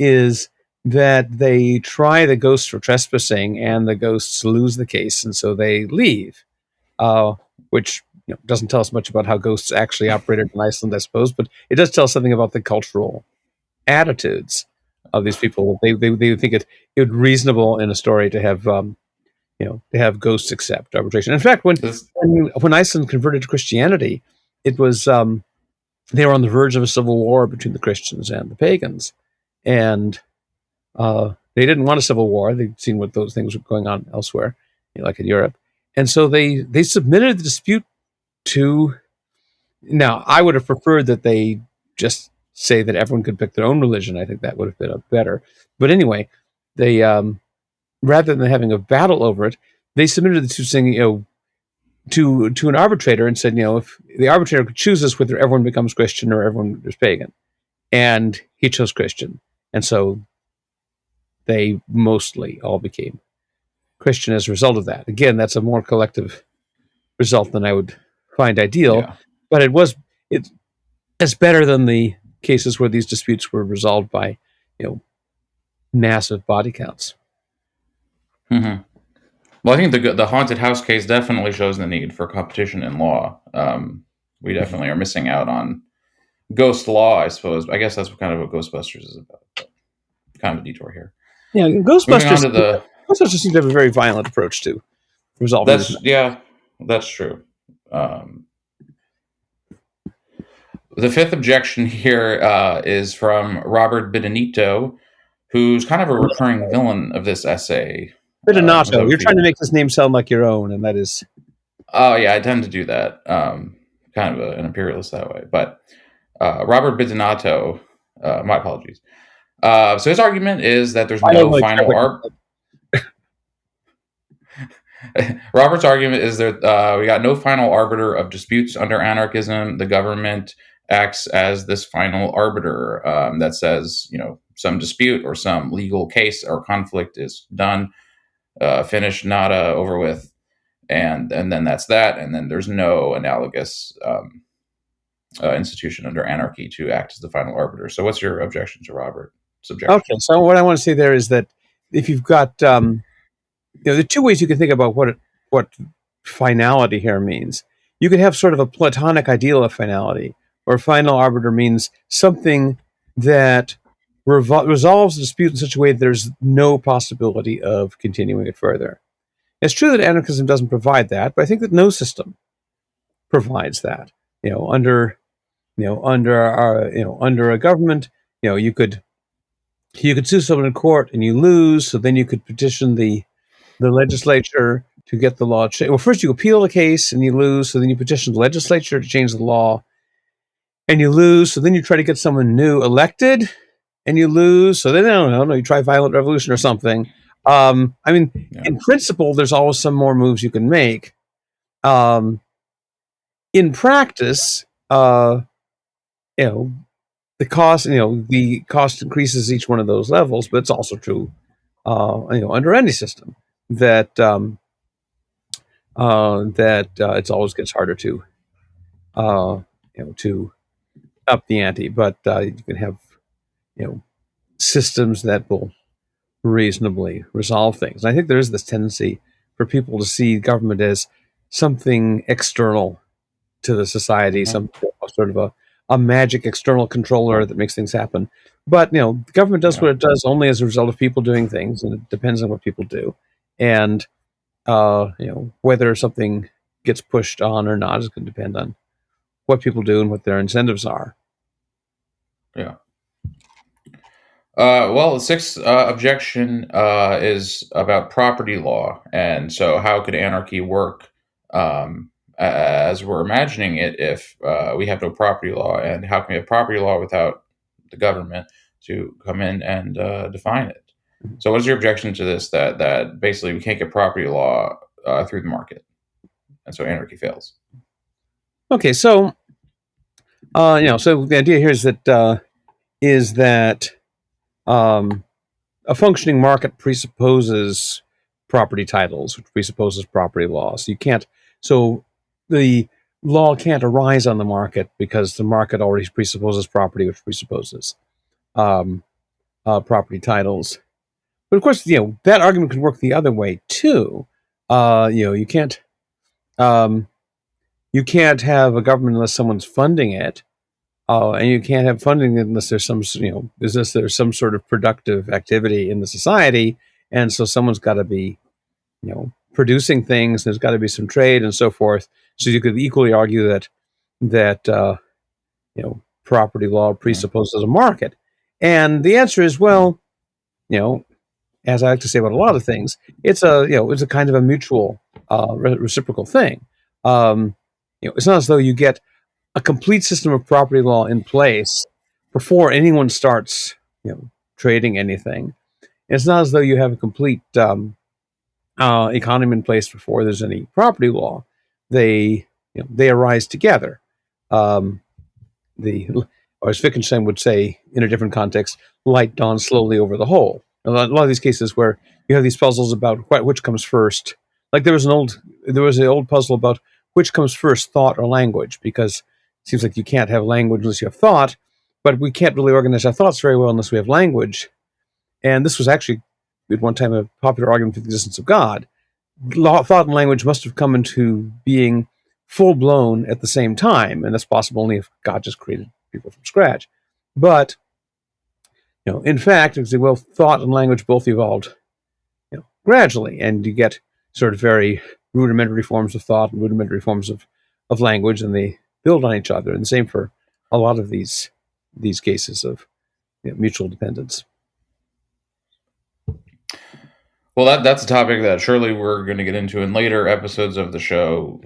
B: is that they try the ghosts for trespassing, and the ghosts lose the case, and so they leave. Uh, which doesn't tell us much about how ghosts actually operated in Iceland, I suppose, but it does tell us something about the cultural attitudes of these people. They think it reasonable in a story to have to have ghosts accept arbitration. In fact,
A: This,
B: when Iceland converted to Christianity, it was they were on the verge of a civil war between the Christians and the pagans, and they didn't want a civil war. They'd seen what those things were going on elsewhere, like in Europe, and so they submitted the dispute to. Now, I would have preferred that they just say that everyone could pick their own religion. I think that would have been a better. But anyway, they rather than having a battle over it, they submitted the two saying, to an arbitrator and said, if the arbitrator chooses whether everyone becomes Christian or everyone is pagan, and he chose Christian, and so they mostly all became Christian as a result of that. Again, that's a more collective result than I would find ideal,
A: yeah.
B: but it's better than the cases where these disputes were resolved by massive body counts.
A: Hmm. Well, I think the haunted house case definitely shows the need for competition in law. We definitely are missing out on ghost law, I suppose. I guess that's kind of what Ghostbusters is about. But kind of a detour here.
B: Yeah,
A: Moving on to the
B: Ghostbusters seem to have a very violent approach to resolving these
A: that's
B: matters.
A: yeah, that's true. Um, the fifth objection here is from Robert Benedito, who's kind of a recurring villain of this essay. Is that
B: Bidinato,
A: what
B: you're trying to
A: you?
B: make this name sound like your own, and that is
A: Oh yeah, I tend to do that. Kind of an imperialist that way. But Robert Benedito, my apologies. So his argument is that there's
B: I don't
A: no
B: really care
A: final
B: what you
A: arb. Robert's argument is that we got no final arbiter of disputes under anarchism. The government acts as this final arbiter that says, some dispute or some legal case or conflict is done, finished, nada, over with, and then that's that. And then there's no analogous institution under anarchy to act as the final arbiter. So, what's your objection to Robert's objection?
B: Okay, so what I want to say there is that if you've got, there are two ways you can think about what finality here means. You could have sort of a Platonic ideal of finality, where final arbiter means something that resolves the dispute in such a way that there's no possibility of continuing it further. It's true that anarchism doesn't provide that, but I think that no system provides that. Under a government, you could sue someone in court and you lose, so then you could petition the legislature to get the law changed. Well, first you appeal the case and you lose, so then you petition the legislature to change the law and you lose, so then you try to get someone new elected and you lose, so then I don't know, you try violent revolution or something.
A: Yeah.
B: In principle, there's always some more moves you can make. In practice, the cost increases each one of those levels, but it's also true, under any system that it always gets harder to to up the ante. But you can have systems that will reasonably resolve things. And I think there is this tendency for people to see government as something external to the society,
A: Mhm.
B: some sort of a magic external controller that makes things happen. But the government does
A: Yeah.
B: what it does only as a result of people doing things, and it depends on what people do. And whether something gets pushed on or not is going to depend on what people do and what their incentives are.
A: Yeah. Well, the sixth objection is about property law, and so how could anarchy work as we're imagining it if we have no property law, and how can we have property law without the government to come in and define it? So, what is your objection to this? That basically we can't get property law through the market, and so anarchy fails.
B: Okay, so so the idea here is that a functioning market presupposes property titles, which presupposes property laws. So the law can't arise on the market because the market already presupposes property, which presupposes um, property titles. But of course, that argument can work the other way too. Um, you can't have a government unless someone's funding it. And you can't have funding unless there's there's some sort of productive activity in the society, and so someone's got to be, producing things. There's got to be some trade and so forth. So you could equally argue that property law presupposes a market, and the answer is, well, as I like to say about a lot of things, it's a kind of a mutual, reciprocal thing. It's not as though you get a complete system of property law in place before anyone starts, trading anything. It's not as though you have a complete economy in place before there's any property law. They arise together. Um, the or as Wittgenstein would say in a different context, light dawns slowly over the whole. A lot of these cases where you have these puzzles about which comes first. Like there was an old puzzle about which comes first, thought or language, because it seems like you can't have language unless you have thought, but we can't really organize our thoughts very well unless we have language. And this was actually at one time a popular argument for the existence of God. thought and language must have come into being full blown at the same time, and that's possible only if God just created people from scratch. But in fact, thought and language both evolved, gradually, and you get sort of very rudimentary forms of thought and rudimentary forms of language, and they build on each other. And the same for a lot of these cases of mutual dependence.
A: Well, that's a topic that surely we're going to get into in later episodes of the show.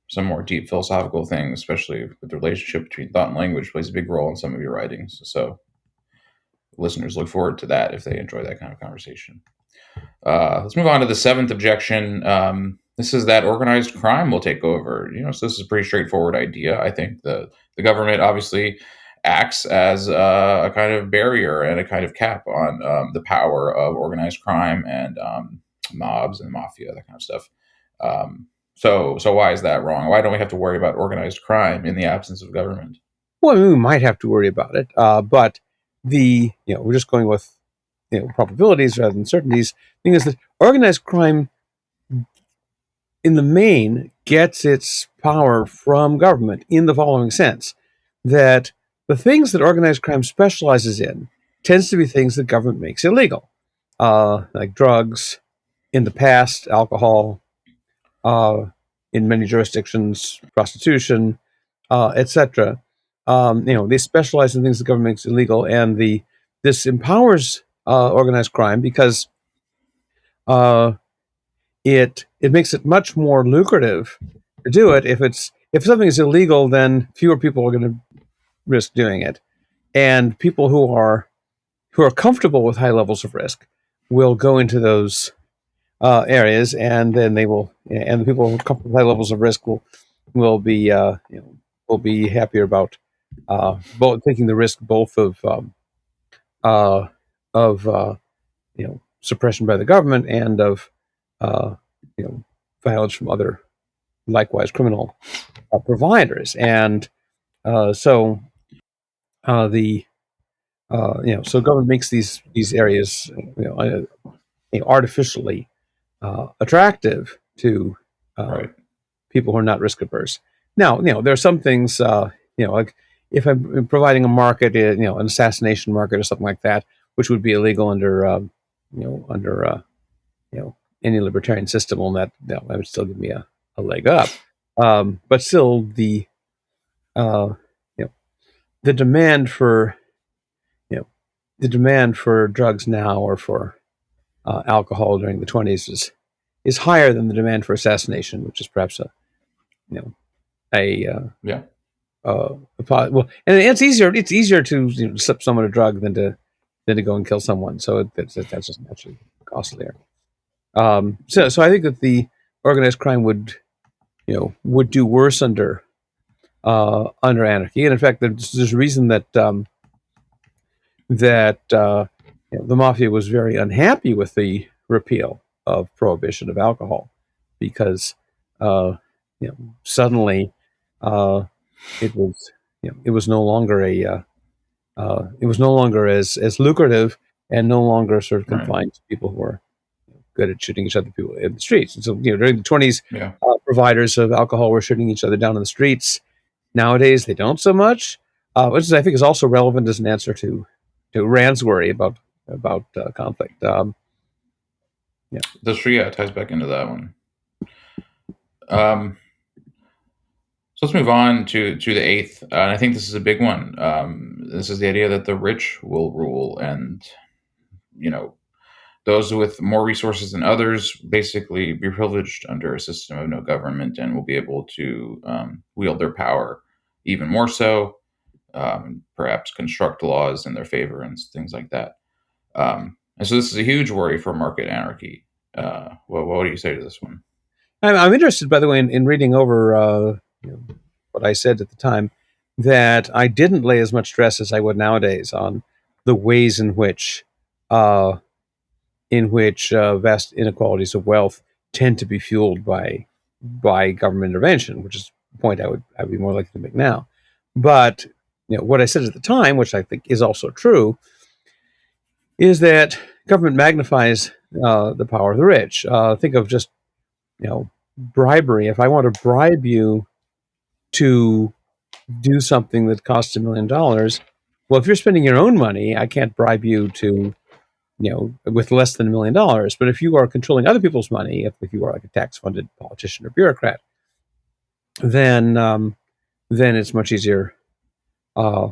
A: Some more deep philosophical things, especially with the relationship between thought and language, plays a big role in some of your writings. So listeners look forward to that if they enjoy that kind of conversation. Let's move on to the seventh objection. This is that organized crime will take over. So this is a pretty straightforward idea. I think the government obviously acts as a kind of barrier and a kind of cap on the power of organized crime and mobs and mafia, that kind of stuff. So why is that wrong? Why don't we have to worry about organized crime in the absence of government?
B: Well, we might have to worry about it, but we're just going with probabilities rather than certainties. The thing is that organized crime, in the main, gets its power from government in the following sense: that the things that organized crime specializes in tends to be things that government makes illegal, like drugs, in the past, alcohol, in many jurisdictions, prostitution, etc. They specialize in things the government makes illegal, and this empowers organized crime because it makes it much more lucrative to do it. If something is illegal, then fewer people are going to risk doing it, and people who are comfortable with high levels of risk will go into those areas, and then and the people who are comfortable with high levels of risk will be happier about both taking the risk both of suppression by the government and of violence from other likewise criminal providers. And so government makes these areas artificially attractive to
A: Right.
B: people who are not risk averse. Now, there are some things, like if I'm providing a market, an assassination market or something like that, which would be illegal under any libertarian system, well, that would still give me a leg up. But still, the demand for drugs now, or for alcohol during the 20s, is higher than the demand for assassination, which is perhaps
A: Yeah.
B: well, and it's easier to slip someone a drug than to go and kill someone. So that's just naturally costlier. So I think that the organized crime would do worse under anarchy. And in fact, there's a reason that the mafia was very unhappy with the repeal of prohibition of alcohol, because suddenly it was no longer as lucrative, and no longer sort of confined to people who were good at shooting each other people in the streets. And so during the 20s, providers of alcohol were shooting each other down in the streets. Nowadays they don't so much, which I think is also relevant as an answer to Rand's worry about conflict.
A: The Shria ties back into that one. So let's move on to the eighth, and I think this is a big one. This is the idea that the rich will rule, and those with more resources than others basically be privileged under a system of no government, and will be able to wield their power even more so, perhaps construct laws in their favor and things like that. And so this is a huge worry for market anarchy. What do you say to this one?
B: I'm interested, by the way, in reading over what I said at the time, that I didn't lay as much stress as I would nowadays on the ways in which vast inequalities of wealth tend to be fueled by government intervention, which is a point I would be more likely to make now. But what I said at the time, which I think is also true, is that government magnifies the power of the rich. Think of just bribery. If I want to bribe you to do something that costs $1 million, well, if you're spending your own money, I can't bribe you to with less than $1 million. But if you are controlling other people's money, if you are like a tax-funded politician or bureaucrat, then it's much easier uh,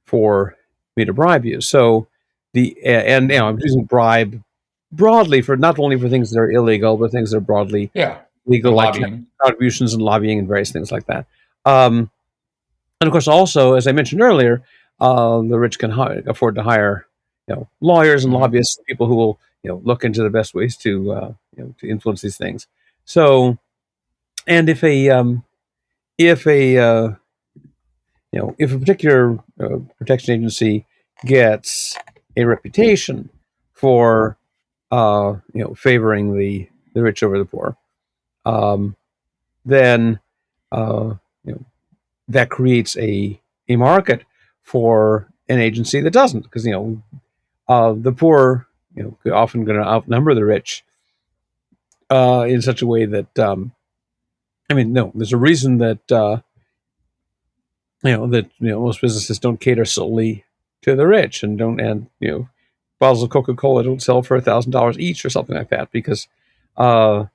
B: for me to bribe you. So and I'm using bribe broadly for not only for things that are illegal, but things that are broadly
A: Yeah.
B: legal,
A: And
B: like
A: lobbying.
B: contributions and lobbying and various things like that. And of course, also, as I mentioned earlier, the rich can afford to hire, lawyers and
A: Hmm.
B: lobbyists, people who will, look into the best ways to, to influence these things. So, and if a, if a particular protection agency gets a reputation for, favoring the rich over the poor, um, then, you know, that creates a market for an agency that doesn't, because the poor are often going to outnumber the rich in such a way that no, there's a reason that most businesses don't cater solely to the rich, and don't and bottles of Coca-Cola don't sell for $1,000 each or something like that, because uh,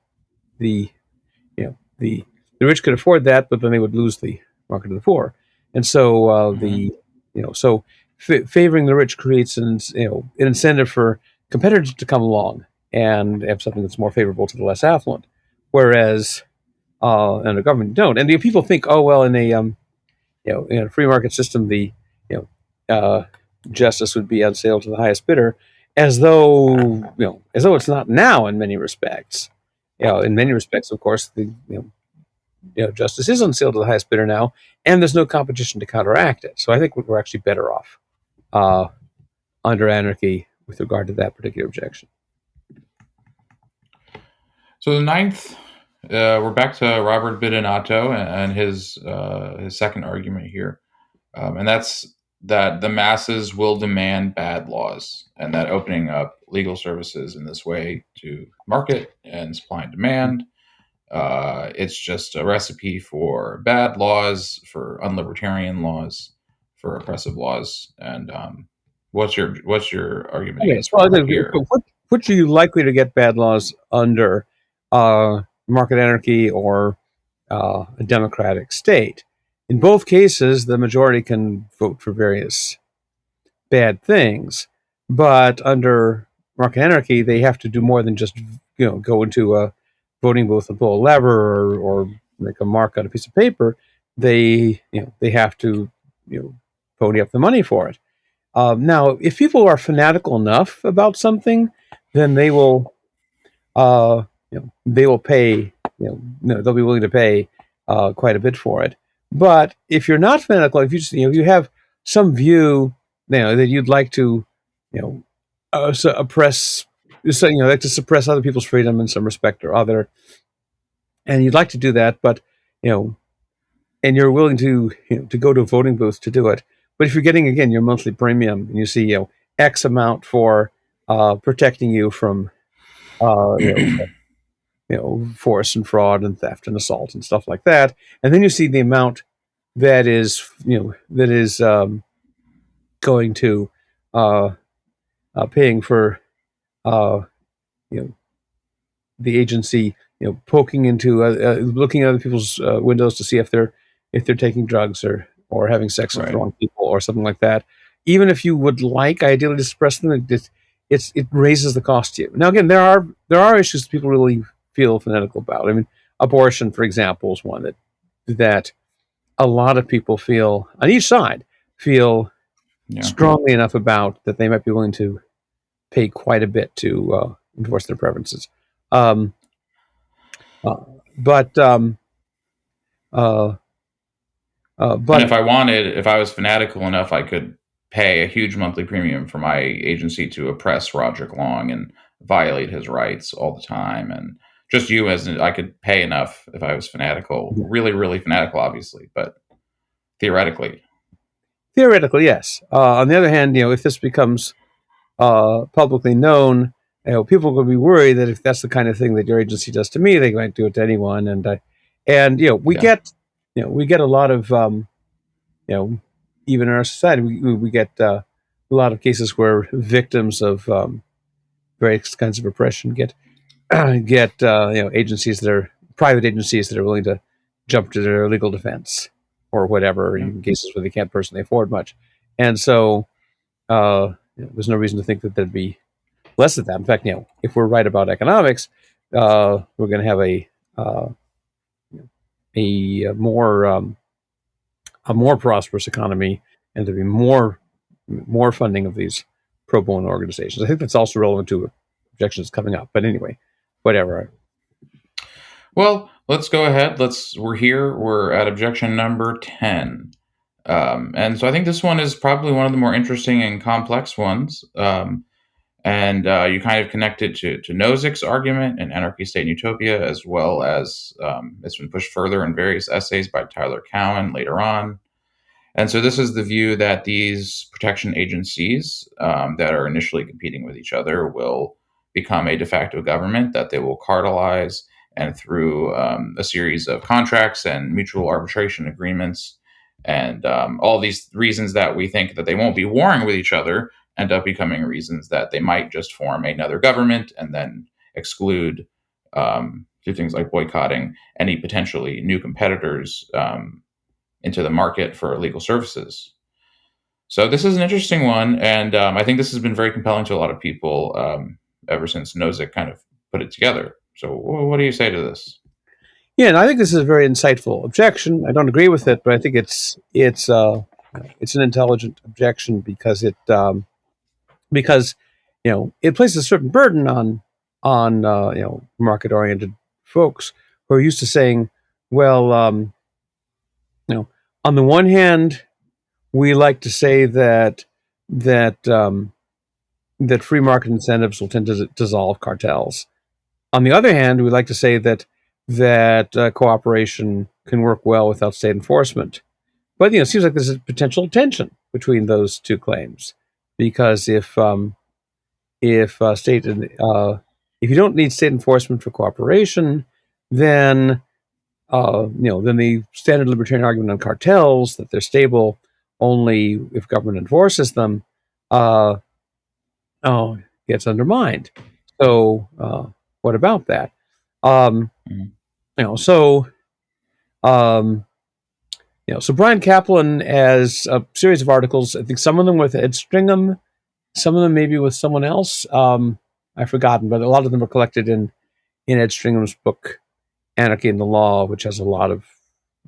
B: the the rich could afford that, but then they would lose the market to the poor, and so
A: Hmm.
B: favoring the rich creates an incentive for competitors to come along and have something that's more favorable to the less affluent, whereas and the government don't. And people think, oh well, in a free market system, the you justice would be on sale to the highest bidder, as though it's not now in many respects. In many respects, of course, the justice is on sale to the highest bidder now, and there's no competition to counteract it. So I think we're actually better off uh, under anarchy with regard to that particular objection.
A: So the ninth, we're back to Robert Bidinato and his second argument here, and that's that the masses will demand bad laws, and that opening up legal services in this way to market and supply and demand, it's just a recipe for bad laws, for unlibertarian laws, for oppressive laws. And what's your argument
B: Okay,
A: against
B: so I
A: Robert
B: think
A: here?
B: which are you likely to get bad laws under market anarchy or a democratic state? In both cases, the majority can vote for various bad things, but under market anarchy, they have to do more than just go into a voting booth and pull a lever or make a mark on a piece of paper. They have to pony up the money for it. Now, if people are fanatical enough about something, then they will pay. They'll be willing to pay quite a bit for it. But if you're not fanatical, if you just if you have some view that you'd like to oppress, like to suppress other people's freedom in some respect or other, and you'd like to do that, but you know and you're willing to to go to a voting booth to do it. But if you're getting again your monthly premium and you see X amount for protecting you from uh, you know force and fraud and theft and assault and stuff like that, and then you see the amount that is going to uh, paying for uh, you know the agency poking into looking at other people's windows to see if they're taking drugs or having sex with the
A: Right.
B: wrong people or something like that. Even if you would like ideally to suppress them, it raises the cost to you. Now again, there are issues that people really feel fanatical about. I mean, abortion, for example, is one that a lot of people feel on each side feel
A: Yeah.
B: strongly enough about that they might be willing to pay quite a bit to enforce their preferences. Um, uh, but uh,
A: And
B: but
A: if I was fanatical enough, I could pay a huge monthly premium for my agency to oppress Roderick Long and violate his rights all the time. And just you as I could pay enough if I was fanatical, really, really fanatical, obviously, but theoretically.
B: theoretically, yes. On the other hand, if this becomes publicly known people will be worried that if that's the kind of thing that your agency does to me, they might do it to anyone. And we
A: Yeah.
B: get we get a lot of even in our society we get a lot of cases where victims of various kinds of oppression get agencies that are private agencies that are willing to jump to their legal defense or whatever
A: Yeah.
B: in cases where they can't personally afford much, and so there's no reason to think that there'd be less of that. In fact, if we're right about economics, we're going to have uh, a more prosperous economy, and to be more funding of these pro bono organizations. I think that's also relevant to objections coming up. But anyway, whatever.
A: Well, let's go ahead. We're here. We're at objection number 10. And so I think this one is probably one of the more interesting and complex ones. And you kind of connect it to Nozick's argument in Anarchy, State, and Utopia, as well as it's been pushed further in various essays by Tyler Cowen later on. And so this is the view that these protection agencies that are initially competing with each other will become a de facto government, that they will cartelize, and through a series of contracts and mutual arbitration agreements and all these reasons that we think that they won't be warring with each other end up becoming reasons that they might just form another government and then exclude through things like boycotting any potentially new competitors into the market for legal services. So this is an interesting one, and I think this has been very compelling to a lot of people ever since Nozick kind of put it together. So what do you say to this?
B: Yeah, and I think this is a very insightful objection. I don't agree with it, but I think it's an intelligent objection because because it places a certain burden on market oriented folks who are used to saying, well, on the one hand, we like to say that free market incentives will tend to dissolve cartels. On the other hand, we like to say that cooperation can work well without state enforcement. But it seems like there's a potential tension between those two claims, because if state if you don't need state enforcement for cooperation, then then the standard libertarian argument on cartels that they're stable only if government enforces them uh, gets undermined. So what about that? Um,
A: Mhm.
B: you know, so um, so Brian Kaplan has a series of articles. I think some of them with Ed Stringham, some of them maybe with someone else. I've forgotten, but a lot of them are collected in Ed Stringham's book Anarchy in the Law, which has a lot of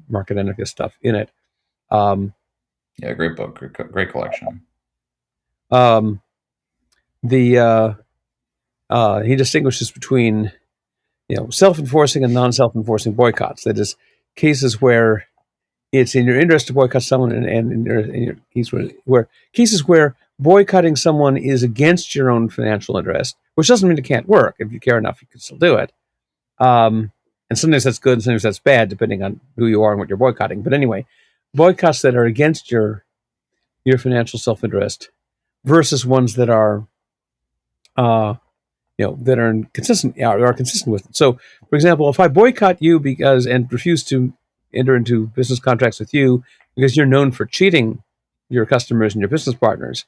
B: market anarchist stuff in it. Um,
A: Yeah, great book, great collection.
B: um, the he distinguishes between self-enforcing and non-self-enforcing boycotts. That is, cases where it's in your interest to boycott someone, and in your case where cases where boycotting someone is against your own financial interest, which doesn't mean it can't work. If you care enough, you can still do it. And sometimes that's good, and sometimes that's bad, depending on who you are and what you're boycotting. But anyway, boycotts that are against your financial self-interest versus ones that are that are consistent with it. So, for example, if I boycott you and refuse to enter into business contracts with you because you're known for cheating your customers and your business partners,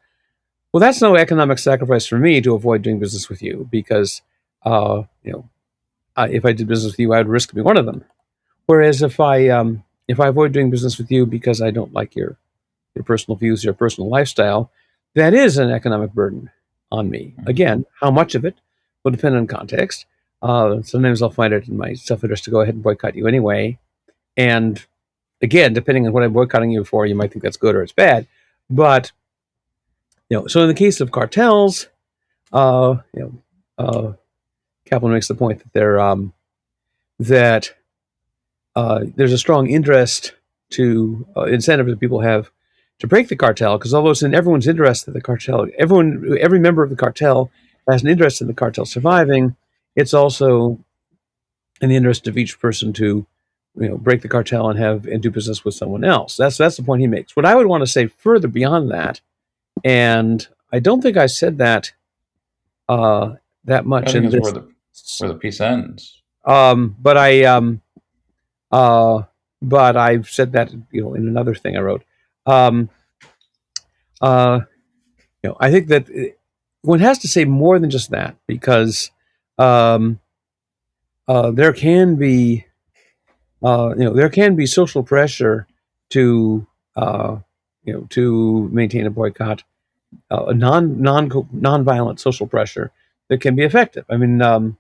B: well, that's no economic sacrifice for me to avoid doing business with you, because if I did business with you, I would risk being one of them. Whereas if I avoid doing business with you because I don't like your personal views, your personal lifestyle, that is an economic burden on me. Again, how much of it will depend on context. Sometimes I'll find it in my self-interest to go ahead and boycott you anyway. And again, depending on what I'm boycotting you for, you might think that's good or it's bad. But so in the case of cartels, uh, Kaplan makes the point that there's a strong interest to incentive that people have to break the cartel, because although it's in everyone's interest that the cartel, every member of the cartel has an interest in the cartel surviving, it's also in the interest of each person to break the cartel and do business with someone else. That's the point he makes. What I would want to say further beyond that, and I don't think I said that that
A: I
B: much
A: think
B: in
A: it's
B: this.
A: where the piece ends.
B: But I uh, but I've said that in another thing I wrote. Um, uh, I think that one has to say more than just that because um, there can be there can be social pressure to uh, to maintain a boycott, a non-violent social pressure that can be effective. I mean, and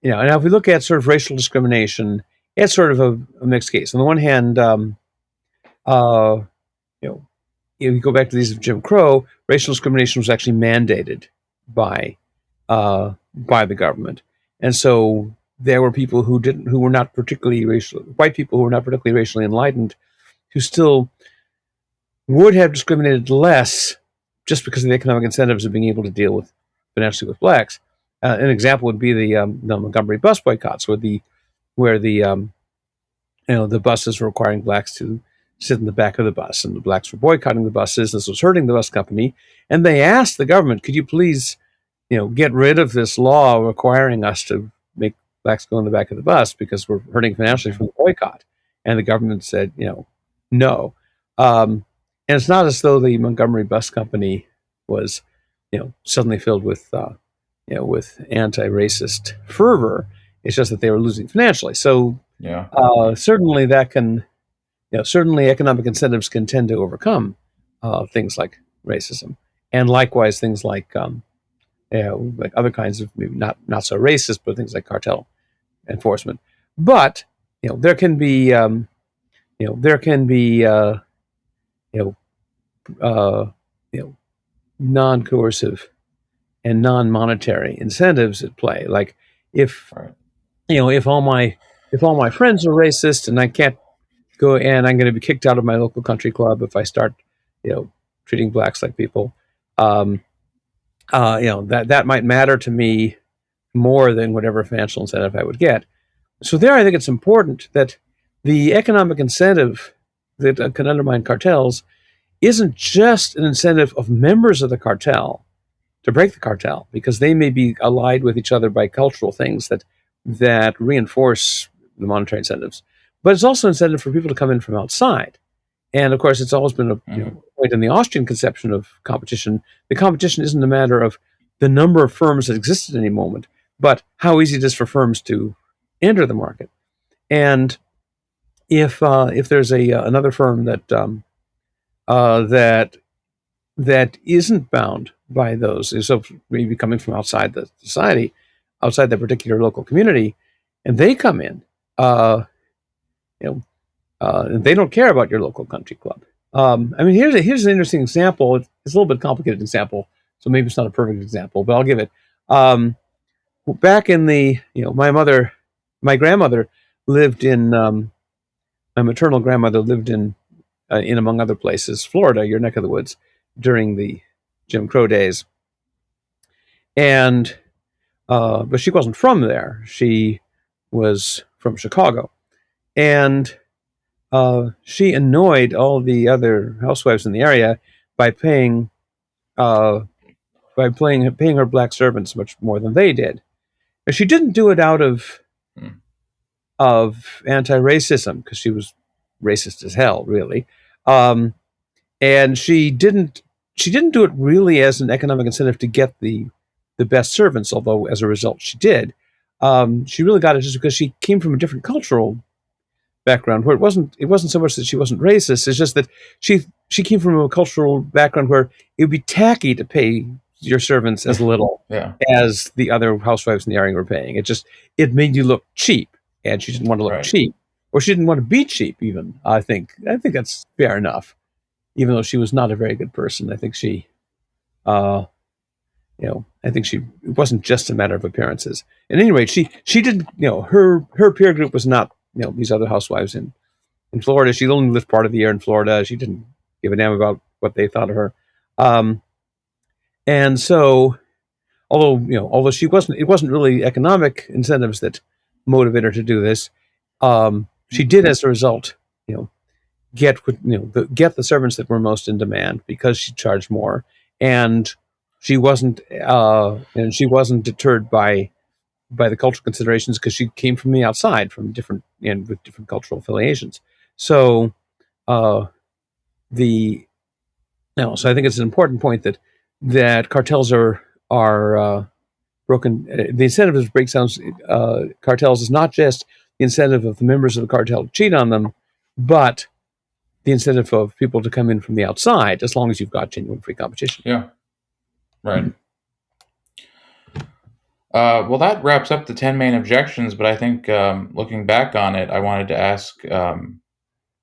B: if we look at sort of racial discrimination, it's sort of a mixed case. On the one hand, uh, you know, if you go back to these of Jim Crow, racial discrimination was actually mandated by by the government, and so there were people who were not particularly racial, white people who were not particularly racially enlightened, who still would have discriminated less just because of the economic incentives of being able to deal with financially with blacks. An example would be the Montgomery bus boycotts, where the buses were requiring blacks to sit in the back of the bus, and the blacks were boycotting the buses. This was hurting the bus company, and they asked the government, "Could you please, get rid of this law requiring us to make blacks go in the back of the bus because we're hurting financially from the boycott?" And the government said, no. And it's not as though the Montgomery bus company was, suddenly filled with anti-racist fervor. It's just that they were losing financially. So
A: Yeah.
B: certainly that can, certainly economic incentives can tend to overcome things like racism, and likewise things like other kinds of maybe not so racist, but things like cartel enforcement. But there can be there can be you know you know non-coercive and non-monetary incentives at play. Like if
A: Right.
B: if all my friends are racist and I can't go, and I'm going to be kicked out of my local country club if I start treating blacks like people. Um, that might matter to me more than whatever financial incentive I would get. So there, I think it's important that the economic incentive that can undermine cartels isn't just an incentive of members of the cartel to break the cartel, because they may be allied with each other by cultural things that reinforce the monetary incentives. But it's also an incentive for people to come in from outside. And of course, it's always been a point in the Austrian conception of competition. The competition isn't a matter of the number of firms that exist at any moment, but how easy it is for firms to enter the market. And if there's another firm that isn't bound by those, so maybe coming from outside the society, outside that particular local community, and they come in, and they don't care about your local country club. I mean, here's an interesting example. It's a little bit complicated example, so maybe it's not a perfect example, but I'll give it. Back in the, my grandmother lived in, my maternal grandmother lived in among other places, Florida, your neck of the woods, during the Jim Crow days, and but she wasn't from there. She was from Chicago, and she annoyed all the other housewives in the area by paying paying her black servants much more than they did. And she didn't do it out
A: Hmm.
B: of anti-racism, because she was racist as hell, really. And she didn't do it really as an economic incentive to get the best servants, although as a result she did. She really got it just because she came from a different cultural background, where it wasn't so much that she wasn't racist. It's just that she came from a cultural background where it would be tacky to pay your servants as little
A: Yeah.
B: as the other housewives in the area were paying. It made you look cheap, and she didn't want to look
A: Right.
B: cheap, or she didn't want to be cheap. Even I think that's fair enough. Even though she was not a very good person, uh, I think she, it wasn't just a matter of appearances. At any rate, she didn't, her peer group was not, these other housewives in Florida. She only lived part of the year in Florida. She didn't give a damn about what they thought of her. Um, and so, although it wasn't really economic incentives that motivated her to do this. She did, as a result, you know, get the servants that were most in demand because she charged more, and she wasn't, and she wasn't deterred by the cultural considerations because she came from the outside, from different and with different cultural affiliations. So uh, the so I think it's an important point that cartels are broken. The incentive of breakdowns cartels is not just the incentive of the members of the cartel to cheat on them, but the incentive of people to come in from the outside, as long as you've got genuine free competition.
A: Yeah. Right. Well, that wraps up the 10 main objections, but I think looking back on it, I wanted to ask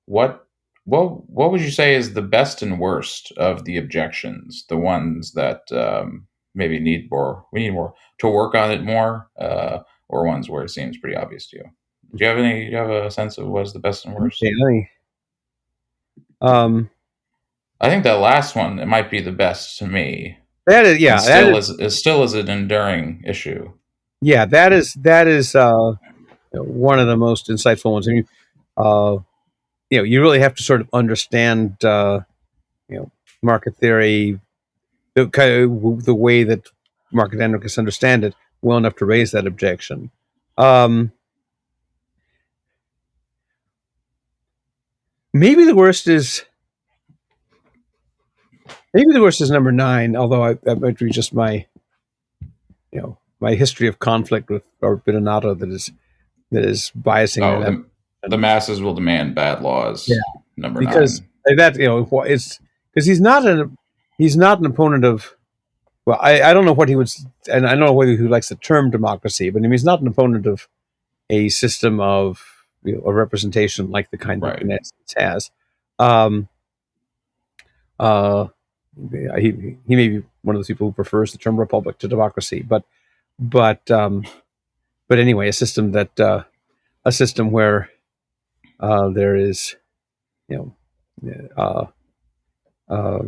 A: what what would you say is the best and worst of the objections, the ones that maybe we need more to work on it more, or ones where it seems pretty obvious to you? Do you have a sense of what's the best and worst?
B: Okay, um,
A: I think that last one, it might be the best to me,
B: that is,
A: and
B: yeah, that
A: still
B: is,
A: is an enduring issue.
B: yeah, that is one of the most insightful ones. I mean, uh, you really have to sort of understand, market theory, the kind of the way that market anarchists understand it, well enough to raise that objection. Um, maybe the worst is number 9. Although that might be just my history of conflict with Robert Bidonotto that is biasing me in
A: Oh,
B: that.
A: the masses will demand bad
B: Yeah,
A: laws. Number
B: because
A: 9.
B: that it's because he's not an opponent of. Well, I don't know what he would, and I don't know whether he likes the term democracy, but I mean, he's not an opponent of a system of a representation like the kind that the
A: Right.
B: United States has. Um, uh, he may be one of those people who prefers the term republic to democracy, but but anyway, a system where there is you know uh,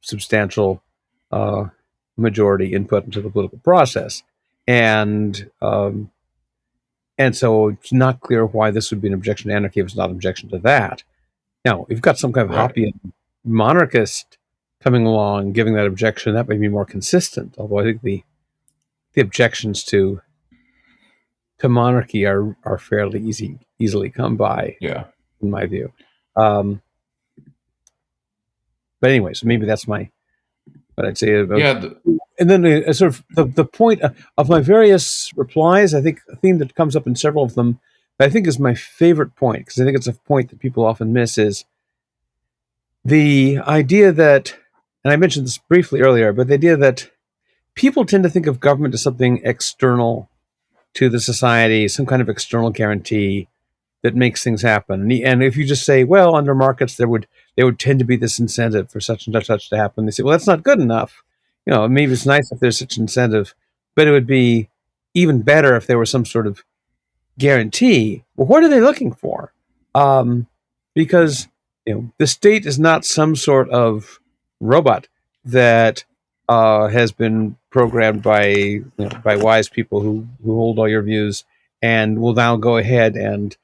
B: substantial uh, majority input into the political process, and and so it's not clear why this would be an objection to anarchy if it's not an objection to that. Now, if you've got some kind of
A: Right.
B: Hoppian monarchist coming along giving that objection, that may be more consistent. Although I think the objections to monarchy are fairly easily come by,
A: Yeah.
B: in my view. Um, but anyway, so maybe that's what I'd say about.
A: Yeah.
B: And then sort of the point of my various replies, I think a theme that comes up in several of them, that I think is my favorite point, because I think it's a point that people often miss, is the idea that, and I mentioned this briefly earlier, but the idea that people tend to think of government as something external to the society, some kind of external guarantee that makes things happen. And if you just say, well, under markets there would tend to be this incentive for such and such to happen, they say, well, that's not good enough. Maybe it's nice if there's such incentive, but it would be even better if there was some sort of guarantee. Well, what are they looking for? Because the state is not some sort of robot that has been programmed by wise people who hold all your views and will now go ahead and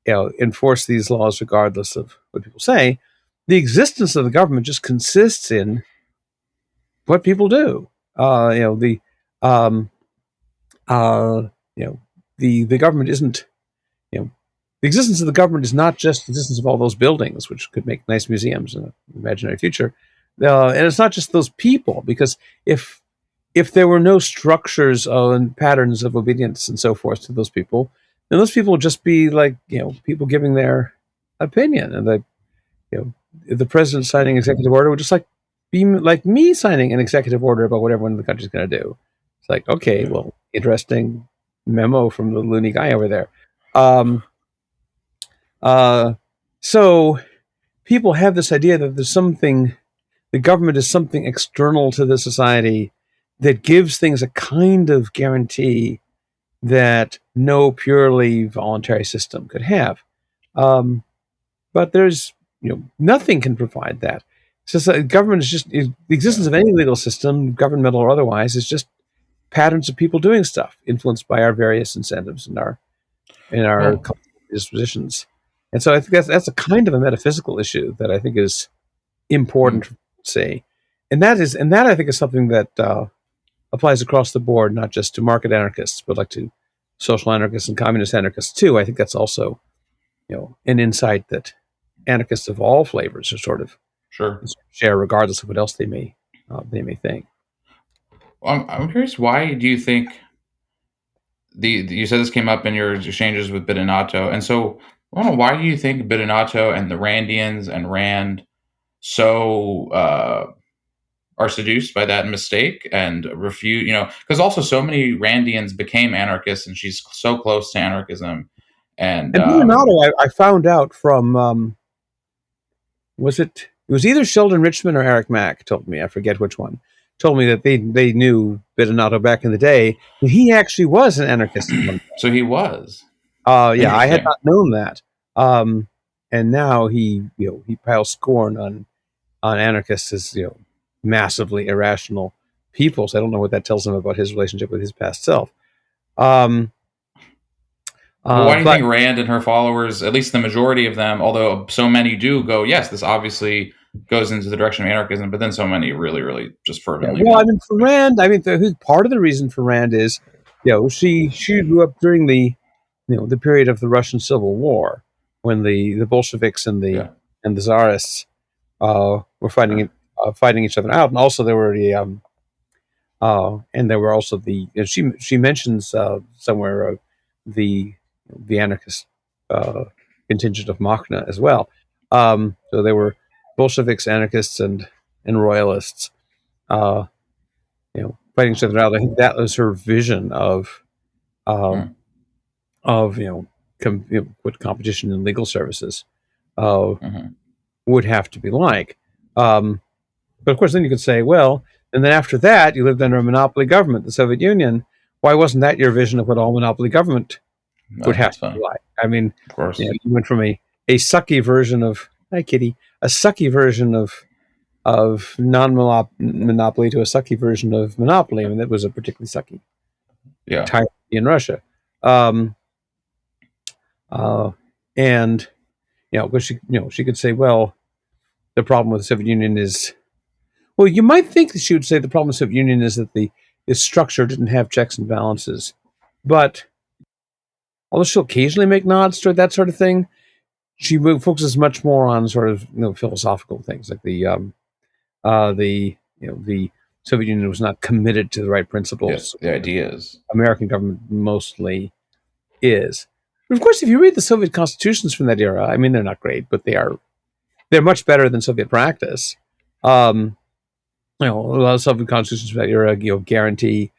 B: enforce these laws regardless of what people say. The existence of the government just consists in what people do. The um, uh, you know the government isn't you know the existence of the government is not just the existence of all those buildings, which could make nice museums in an imaginary future, and it's not just those people, because if there were no structures and patterns of obedience and so forth to those people, then those people would just be like people giving their opinion, and the president signing executive order would just like be like me signing an executive order about what everyone in the country is going to do. It's like, okay,
A: Yeah.
B: well, interesting memo from the loony guy over there. Um, so people have this idea that the government is something external to the society that gives things a kind of guarantee that no purely voluntary system could have. But there's, nothing can provide that. It's just that government is just the existence
A: Yeah.
B: of any legal system, governmental or otherwise, is just patterns of people doing stuff influenced by our various incentives and our
A: Well,
B: cultural dispositions. And so I think that's a kind of a metaphysical issue that I think is important
A: mm,
B: to say. and that I think is something that applies across the board, not just to market anarchists, but like to social anarchists and communist anarchists too. I think that's also an insight that anarchists of all flavors are sort of
A: Sure.
B: share, regardless of what else they may think.
A: I'm curious. Why do you think you said this came up in your exchanges with Bidinato, and so I don't know, why do you think Bidinato and the Randians and Rand so are seduced by that mistake and refuse? Because also so many Randians became anarchists, and she's so close to anarchism, and
B: And Bidinato, I found out from it was either Sheldon Richman or Eric Mack told me, I forget which one, told me that they knew Bidinato back in the day, and he actually was an anarchist at one.
A: so he was
B: Yeah, I had
A: interesting.
B: not known that. Um, and now he piles scorn on anarchists as massively irrational people. So I don't know what that tells him about his relationship with his past self. Um,
A: But why do you
B: but
A: think Rand and her followers, at least the majority of them, although so many do go, yes, this obviously goes into the direction of anarchism, but then so many really, really just
B: yeah,
A: fervently
B: well, I
A: won't.
B: mean, for Rand, I mean, part of the reason for Rand is, she grew up during the period of the Russian Civil War, when the Bolsheviks
A: Yeah,
B: and the Tsarists were
A: sure.
B: fighting each other out, and also there were also she mentions somewhere the the anarchist uh, contingent of Machna as well. So there were Bolsheviks, anarchists, and royalists, uh, fighting each other out. I think that was her vision um,
A: Mm,
B: of what competition in legal services uh,
A: mhm.
B: would have to be like. Um, But of course, then you could say, well, and then after that, you lived under a monopoly government, the Soviet Union. Why wasn't that your vision of what all monopoly government would have
A: That's
B: to be
A: funny.
B: like? I mean,
A: Of course.
B: you went from a sucky version of hi kitty, a sucky version of non-monopoly to a sucky version of monopoly. I mean, that was a particularly sucky
A: Yeah.
B: time in Russia. Um, uh, and but she could say, well, the problem with the Soviet Union is, well, you might think that she would say the problem with the Soviet Union is that the structure didn't have checks and balances. But although she'll occasionally make nods toward that sort of thing, she focuses much more on sort of philosophical things, like the Soviet Union was not committed to the right
A: Yeah.
B: principles.
A: The idea is.
B: American government mostly is. But of course, if you read the Soviet constitutions from that era, I mean, they're not great, but they're much better than Soviet practice. Um, a lot of Soviet constitutions from that era, guarantee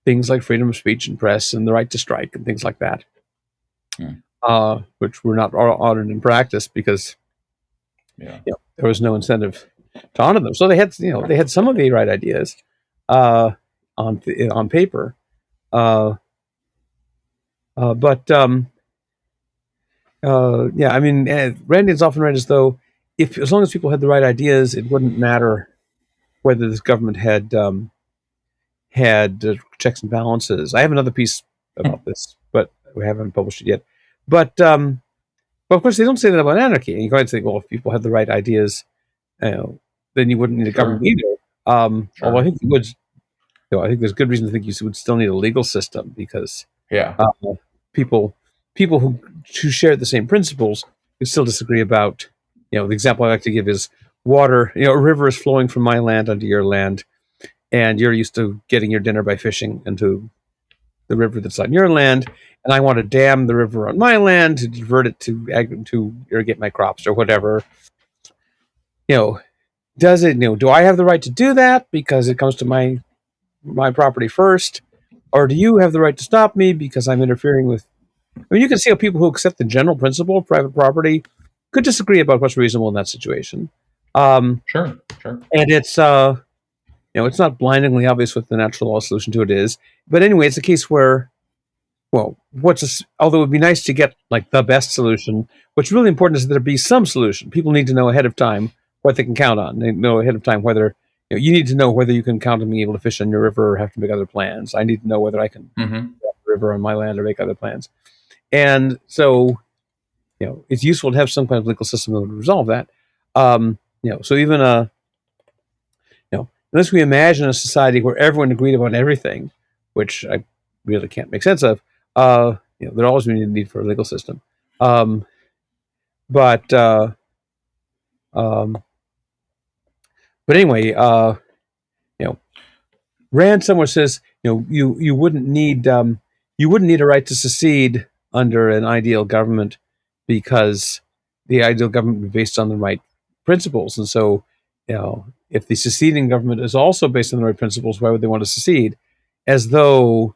B: things like freedom of speech and press and the right to strike and things like that,
A: Mm,
B: which were not honored in practice because
A: yeah.
B: there was no incentive to honor them. So they had some of the right ideas uh, on paper, uh, but yeah, I mean, Randians often read as though if as long as people had the right ideas, it wouldn't matter whether this government had checks and balances. I have another piece about this, but we haven't published it yet. But but of course, they don't say that about anarchy. And you can think, well, if people had the right ideas, you know, then you wouldn't need a government
A: Sure.
B: either. Although I
A: Sure.
B: think you would, I think there's good reason to think you would still need a legal system because
A: Yeah.
B: uh, people who share the same principles could still disagree about. The example I like to give is water. A river is flowing from my land onto your land, and you're used to getting your dinner by fishing into the river that's on your land, and I want to dam the river on my land to divert it to irrigate my crops or whatever. You know, does it? Do I have the right to do that because it comes to my property first, or do you have the right to stop me because I'm interfering with? I mean, you can see how people who accept the general principle of private property could disagree about what's reasonable in that situation. Um,
A: Sure. Sure.
B: and it's not blindingly obvious what the natural law solution to it is. But anyway, it's a case where, well, although it would be nice to get like the best solution, what's really important is that there be some solution. People need to know ahead of time what they can count on. They know ahead of time whether you need to know whether you can count on being able to fish on your river or have to make other plans. I need to know whether I can
A: Hmm.
B: river on my land or make other plans. And so, it's useful to have some kind of legal system that would resolve that. So even unless we imagine a society where everyone agreed about everything, which I really can't make sense of, there always be a need for a legal system. Um, but um, but anyway, you know, Rand somewhere says, you wouldn't need a right to secede under an ideal government because the ideal government would be based on the right principles. And so, if the seceding government is also based on the right principles, why would they want to secede? As though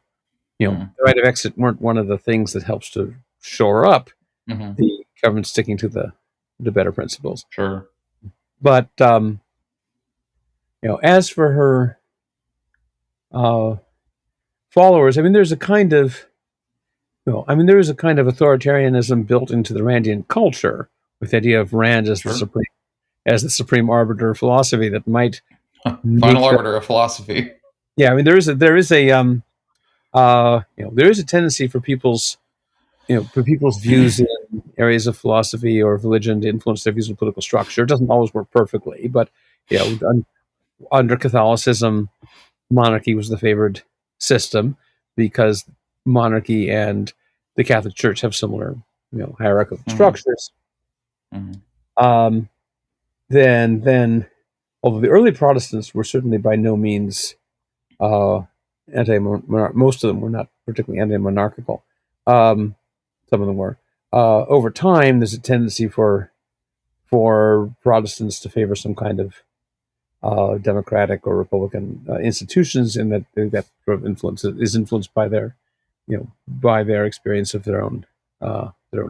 A: Mm-hmm.
B: the right of exit weren't one of the things that helps to shore up
A: Mm-hmm.
B: the government sticking to the better principles.
A: Sure.
B: But as for her uh, followers, I mean, there's a kind of there is a kind of authoritarianism built into the Randian culture, with the idea of Rand as
A: Sure.
B: the supreme arbiter of philosophy that might
A: Final
B: make the,
A: arbiter of philosophy.
B: yeah. I mean, there is a tendency for people's views in areas of philosophy or of religion to influence their views in political structure. It doesn't always work perfectly, but under Catholicism, monarchy was the favored system because monarchy and the Catholic Church have similar, hierarchical
A: Mm-hmm.
B: structures.
A: Mm-hmm.
B: Um, then, although the early Protestants were certainly by no means uh, most of them were not particularly anti-monarchical. Some of them were. Over time, there's a tendency for Protestants to favor some kind of democratic or republican institutions, in that sort of influence is influenced by their experience of their own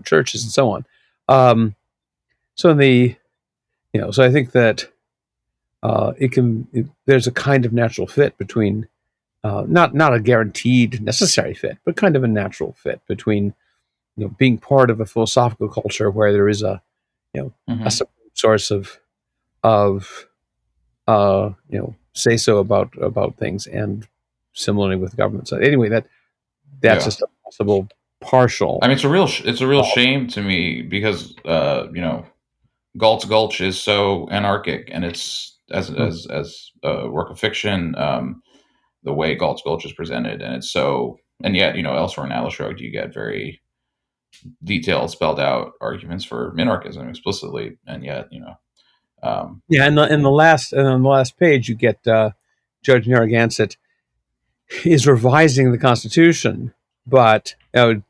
B: churches and so on. So in the so I think that there's a kind of natural fit between not a guaranteed necessary fit, but kind of a natural fit between being part of a philosophical culture where there is a
A: Mm-hmm.
B: source of say so about things, and similarly with government. So anyway, that's
A: Yeah.
B: just a possible partial.
A: I mean, it's a real shame to me because Galt's Gulch is so anarchic, and it's as a work of fiction, the way Galt's Gulch is presented, and it's so, and yet elsewhere in Atlas Shrugged you get very detailed, spelled out arguments for minarchism explicitly, and yet
B: Yeah, and on the last page, you get Judge Narragansett is revising the Constitution, but to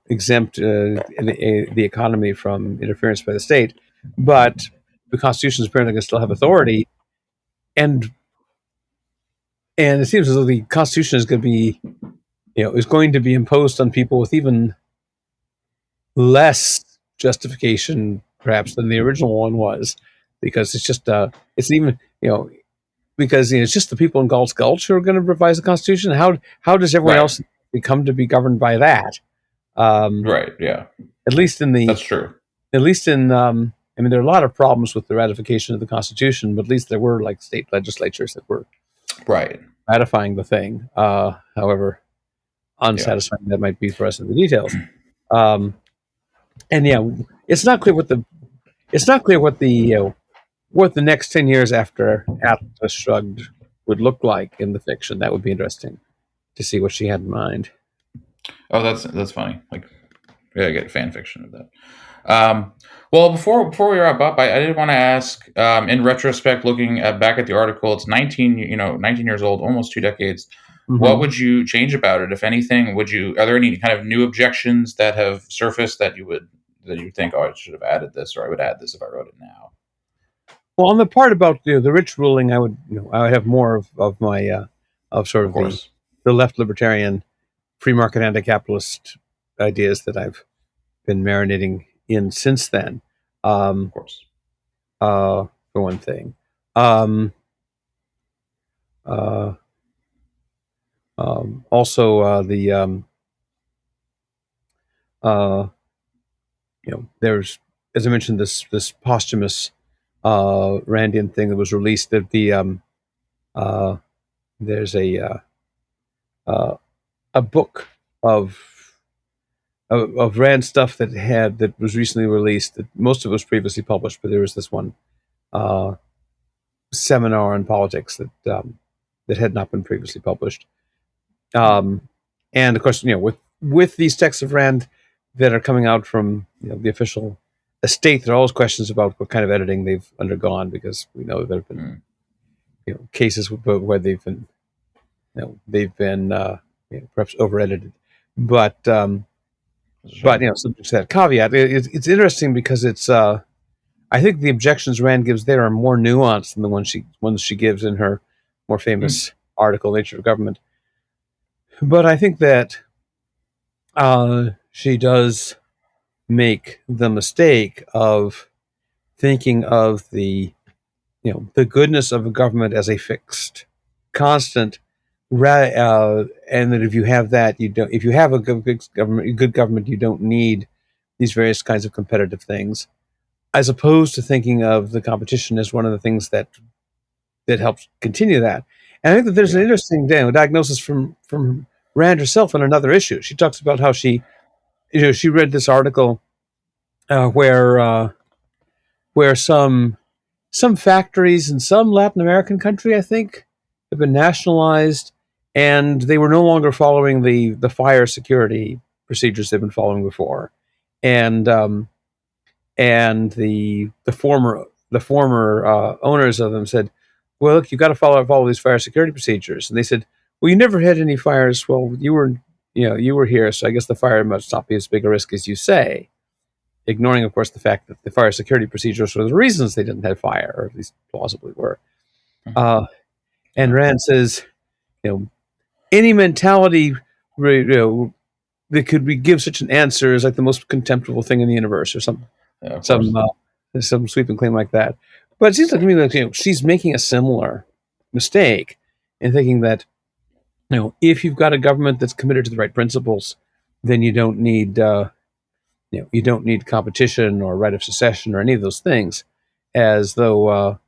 B: exempt the economy from interference by the state, but the Constitution is apparently going to still have authority, and it seems as though the Constitution is going to be is going to be imposed on people with even less justification, perhaps, than the original one was, because it's even because it's just the people in Galt's Gulch who are going to revise the Constitution. How does everyone
A: right,
B: else come to be governed by that? Um,
A: right, yeah,
B: at least in
A: that's true.
B: I mean, there are a lot of problems with the ratification of the Constitution, but at least there were like state legislatures that were
A: Right,
B: ratifying the thing. However
A: yeah,
B: unsatisfying that might be for us in the details. Um, and yeah, it's not clear what the next 10 years after Atlas Shrugged would look like in the fiction. That would be interesting to see what she had in mind.
A: oh, that's funny. Like, yeah, I get fan fiction of that. Well, before we wrap up, I did want to ask, in retrospect, looking back at the article, it's 19 years old, almost 2 decades. What
B: Mm-hmm.
A: would you change about it, if anything? Are there any kind of new objections that have surfaced that you think, oh, I should have added this, or I would add this if I wrote it now?
B: Well, on the part about the rich ruling, I would have more of my of sort
A: Of
B: of the
A: course,
B: left libertarian free market anti-capitalist ideas that I've been marinating in since then.
A: of
B: Um,
A: course.
B: for one thing, um, uh, also the uh, there's, as I mentioned, this posthumous Randian thing that was released. That uh, there's uh, a book of Rand stuff that was recently released. That most of it was previously published, but there was this one uh, seminar on politics that had not been previously published. And of course, with these texts of Rand that are coming out from the official estate, there are always questions about what kind of editing they've undergone, because we know there have been cases where they've been perhaps over edited, but subject to that caveat, it's interesting because it's I think the objections Rand gives there are more nuanced than the ones she gives in her more famous article, Nature of Government. But I think that she does make the mistake of thinking of the goodness of a government as a fixed constant, and that if you have that, you don't. If you have a good government, you don't need these various kinds of competitive things, as opposed to thinking of the competition as one of the things that helps continue that. And I think that there's an interesting diagnosis from Rand herself on another issue. She talks about how she read this article where some factories in some Latin American country, I think, have been nationalized, and they were no longer following the fire security procedures they've been following before, and the former owners of them said, "Well, look, you got to follow these fire security procedures." And they said, "Well, you never had any fires. Well, you were here, so I guess the fire must not be as big a risk as you say." Ignoring, of course, the fact that the fire security procedures were the reasons they didn't have fire, or at least plausibly were. And Rand says, any mentality that could give such an answer is like the most contemptible thing in the universe, or some sweeping claim like that. But it seems like to me that she's making a similar mistake in thinking that if you've got a government that's committed to the right principles, then you don't need competition or right of secession or any of those things, as though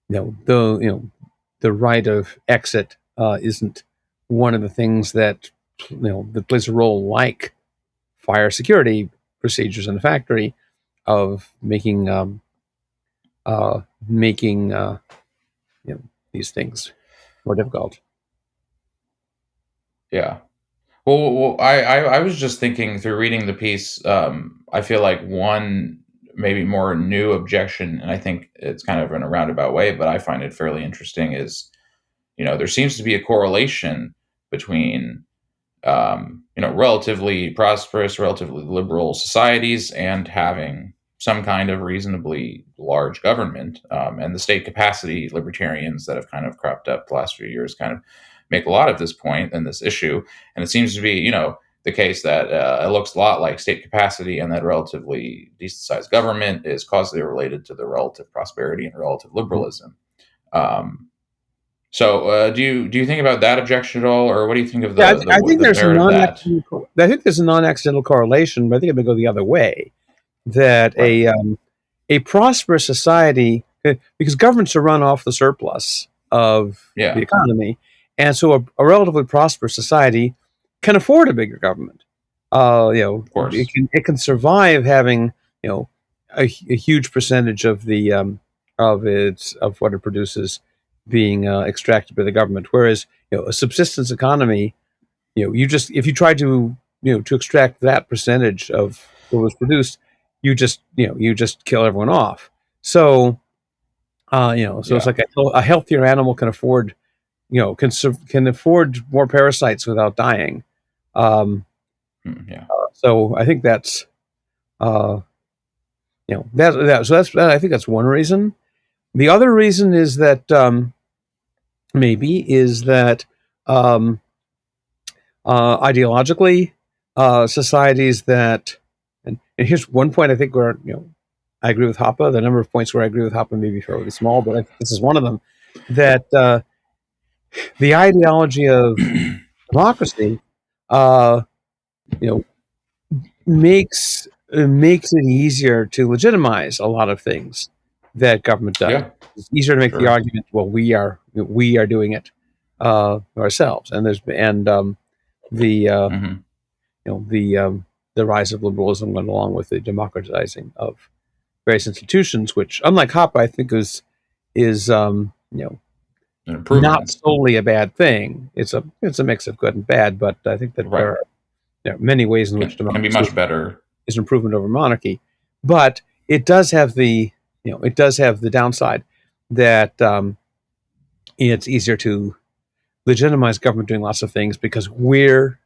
B: the right of exit isn't one of the things that that plays a role, like fire security procedures in a factory, of making these things more difficult.
A: Yeah. Well, I was just thinking through reading the piece. I feel like one maybe more new objection, and I think it's kind of in a roundabout way, but I find it fairly interesting, is there seems to be a correlation between relatively prosperous, relatively liberal societies and having some kind of reasonably large government, and the state capacity libertarians that have kind of cropped up the last few years kind of make a lot of this point and this issue. And it seems to be, the case that it looks a lot like state capacity, and that relatively decent sized government is causally related to the relative prosperity and relative liberalism. So, do you think about that objection at all, or what do you think of
B: I
A: the
B: think there's
A: merit of that?
B: I think there's a non-accidental correlation, but I think it may go the other way. That
A: Right.
B: A prosperous society, because governments are run off the surplus of the
A: Yeah,
B: economy, and so a relatively prosperous society can afford a bigger government.
A: of course.
B: It can survive having a huge percentage of the of what it produces being extracted by the government, whereas a subsistence economy, if you try to to extract that percentage of what was produced, you just kill everyone off. So so it's
A: Yeah.
B: like a healthier animal can afford can afford more parasites without dying.
A: Yeah.
B: So I think that's uh, I think that's one reason. The other reason is that maybe is that um, ideologically, societies that, and here's one point I think where I agree with Hoppe. The number of points where I agree with Hoppe may be fairly small, but this is one of them. That the ideology of democracy, uh, you know, makes it easier to legitimize a lot of things that government does.
A: Yeah.
B: It's easier to make the
A: Sure.
B: argument, well, we are doing it ourselves, and the
A: Hmm.
B: the rise of liberalism went along with the democratizing of various institutions, which, unlike Hoppe, I think is you know,
A: An
B: not
A: improvement.
B: solely a bad thing. It's a mix of good and bad, but I think that there
A: Right.
B: are many ways in which
A: Can be
B: democracy
A: much better.
B: is an improvement over monarchy. But it does have the downside that it's easier to legitimize government doing lots of things because we're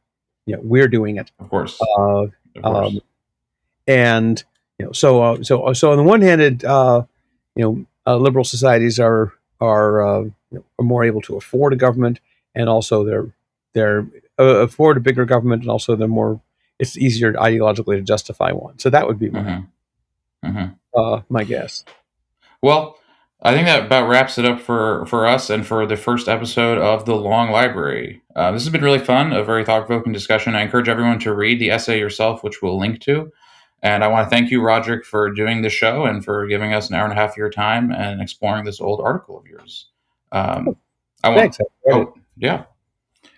B: doing it.
A: Of course.
B: Uh,
A: Of
B: um,
A: course.
B: and so on the one hand, liberal societies are more able to afford a government, and also they're afford a bigger government, and also they're more. It's easier ideologically to justify one. So that would be my
A: Hmm. Hmm.
B: my guess.
A: Well, I think that about wraps it up for us and for the first episode of The Long Library. This has been really fun, a very thought provoking discussion. I encourage everyone to read the essay yourself, which we'll link to. And I want to thank you, Roderick, for doing the show and for giving us an hour and a half of your time and exploring this old article of yours. Um, I want,
B: Thanks. I read it.
A: oh, yeah.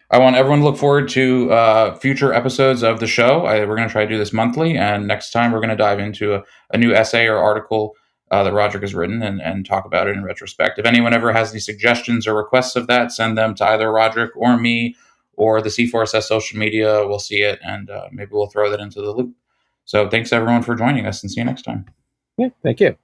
A: I want everyone to look forward to future episodes of the show. We're going to try to do this monthly, and next time we're going to dive into a new essay or article that Roderick has written and talk about it in retrospect. If anyone ever has any suggestions or requests of that, send them to either Roderick or me or the C4SS social media. We'll see it, and maybe we'll throw that into the loop. So thanks, everyone, for joining us, and see you next time.
B: Yeah, thank you.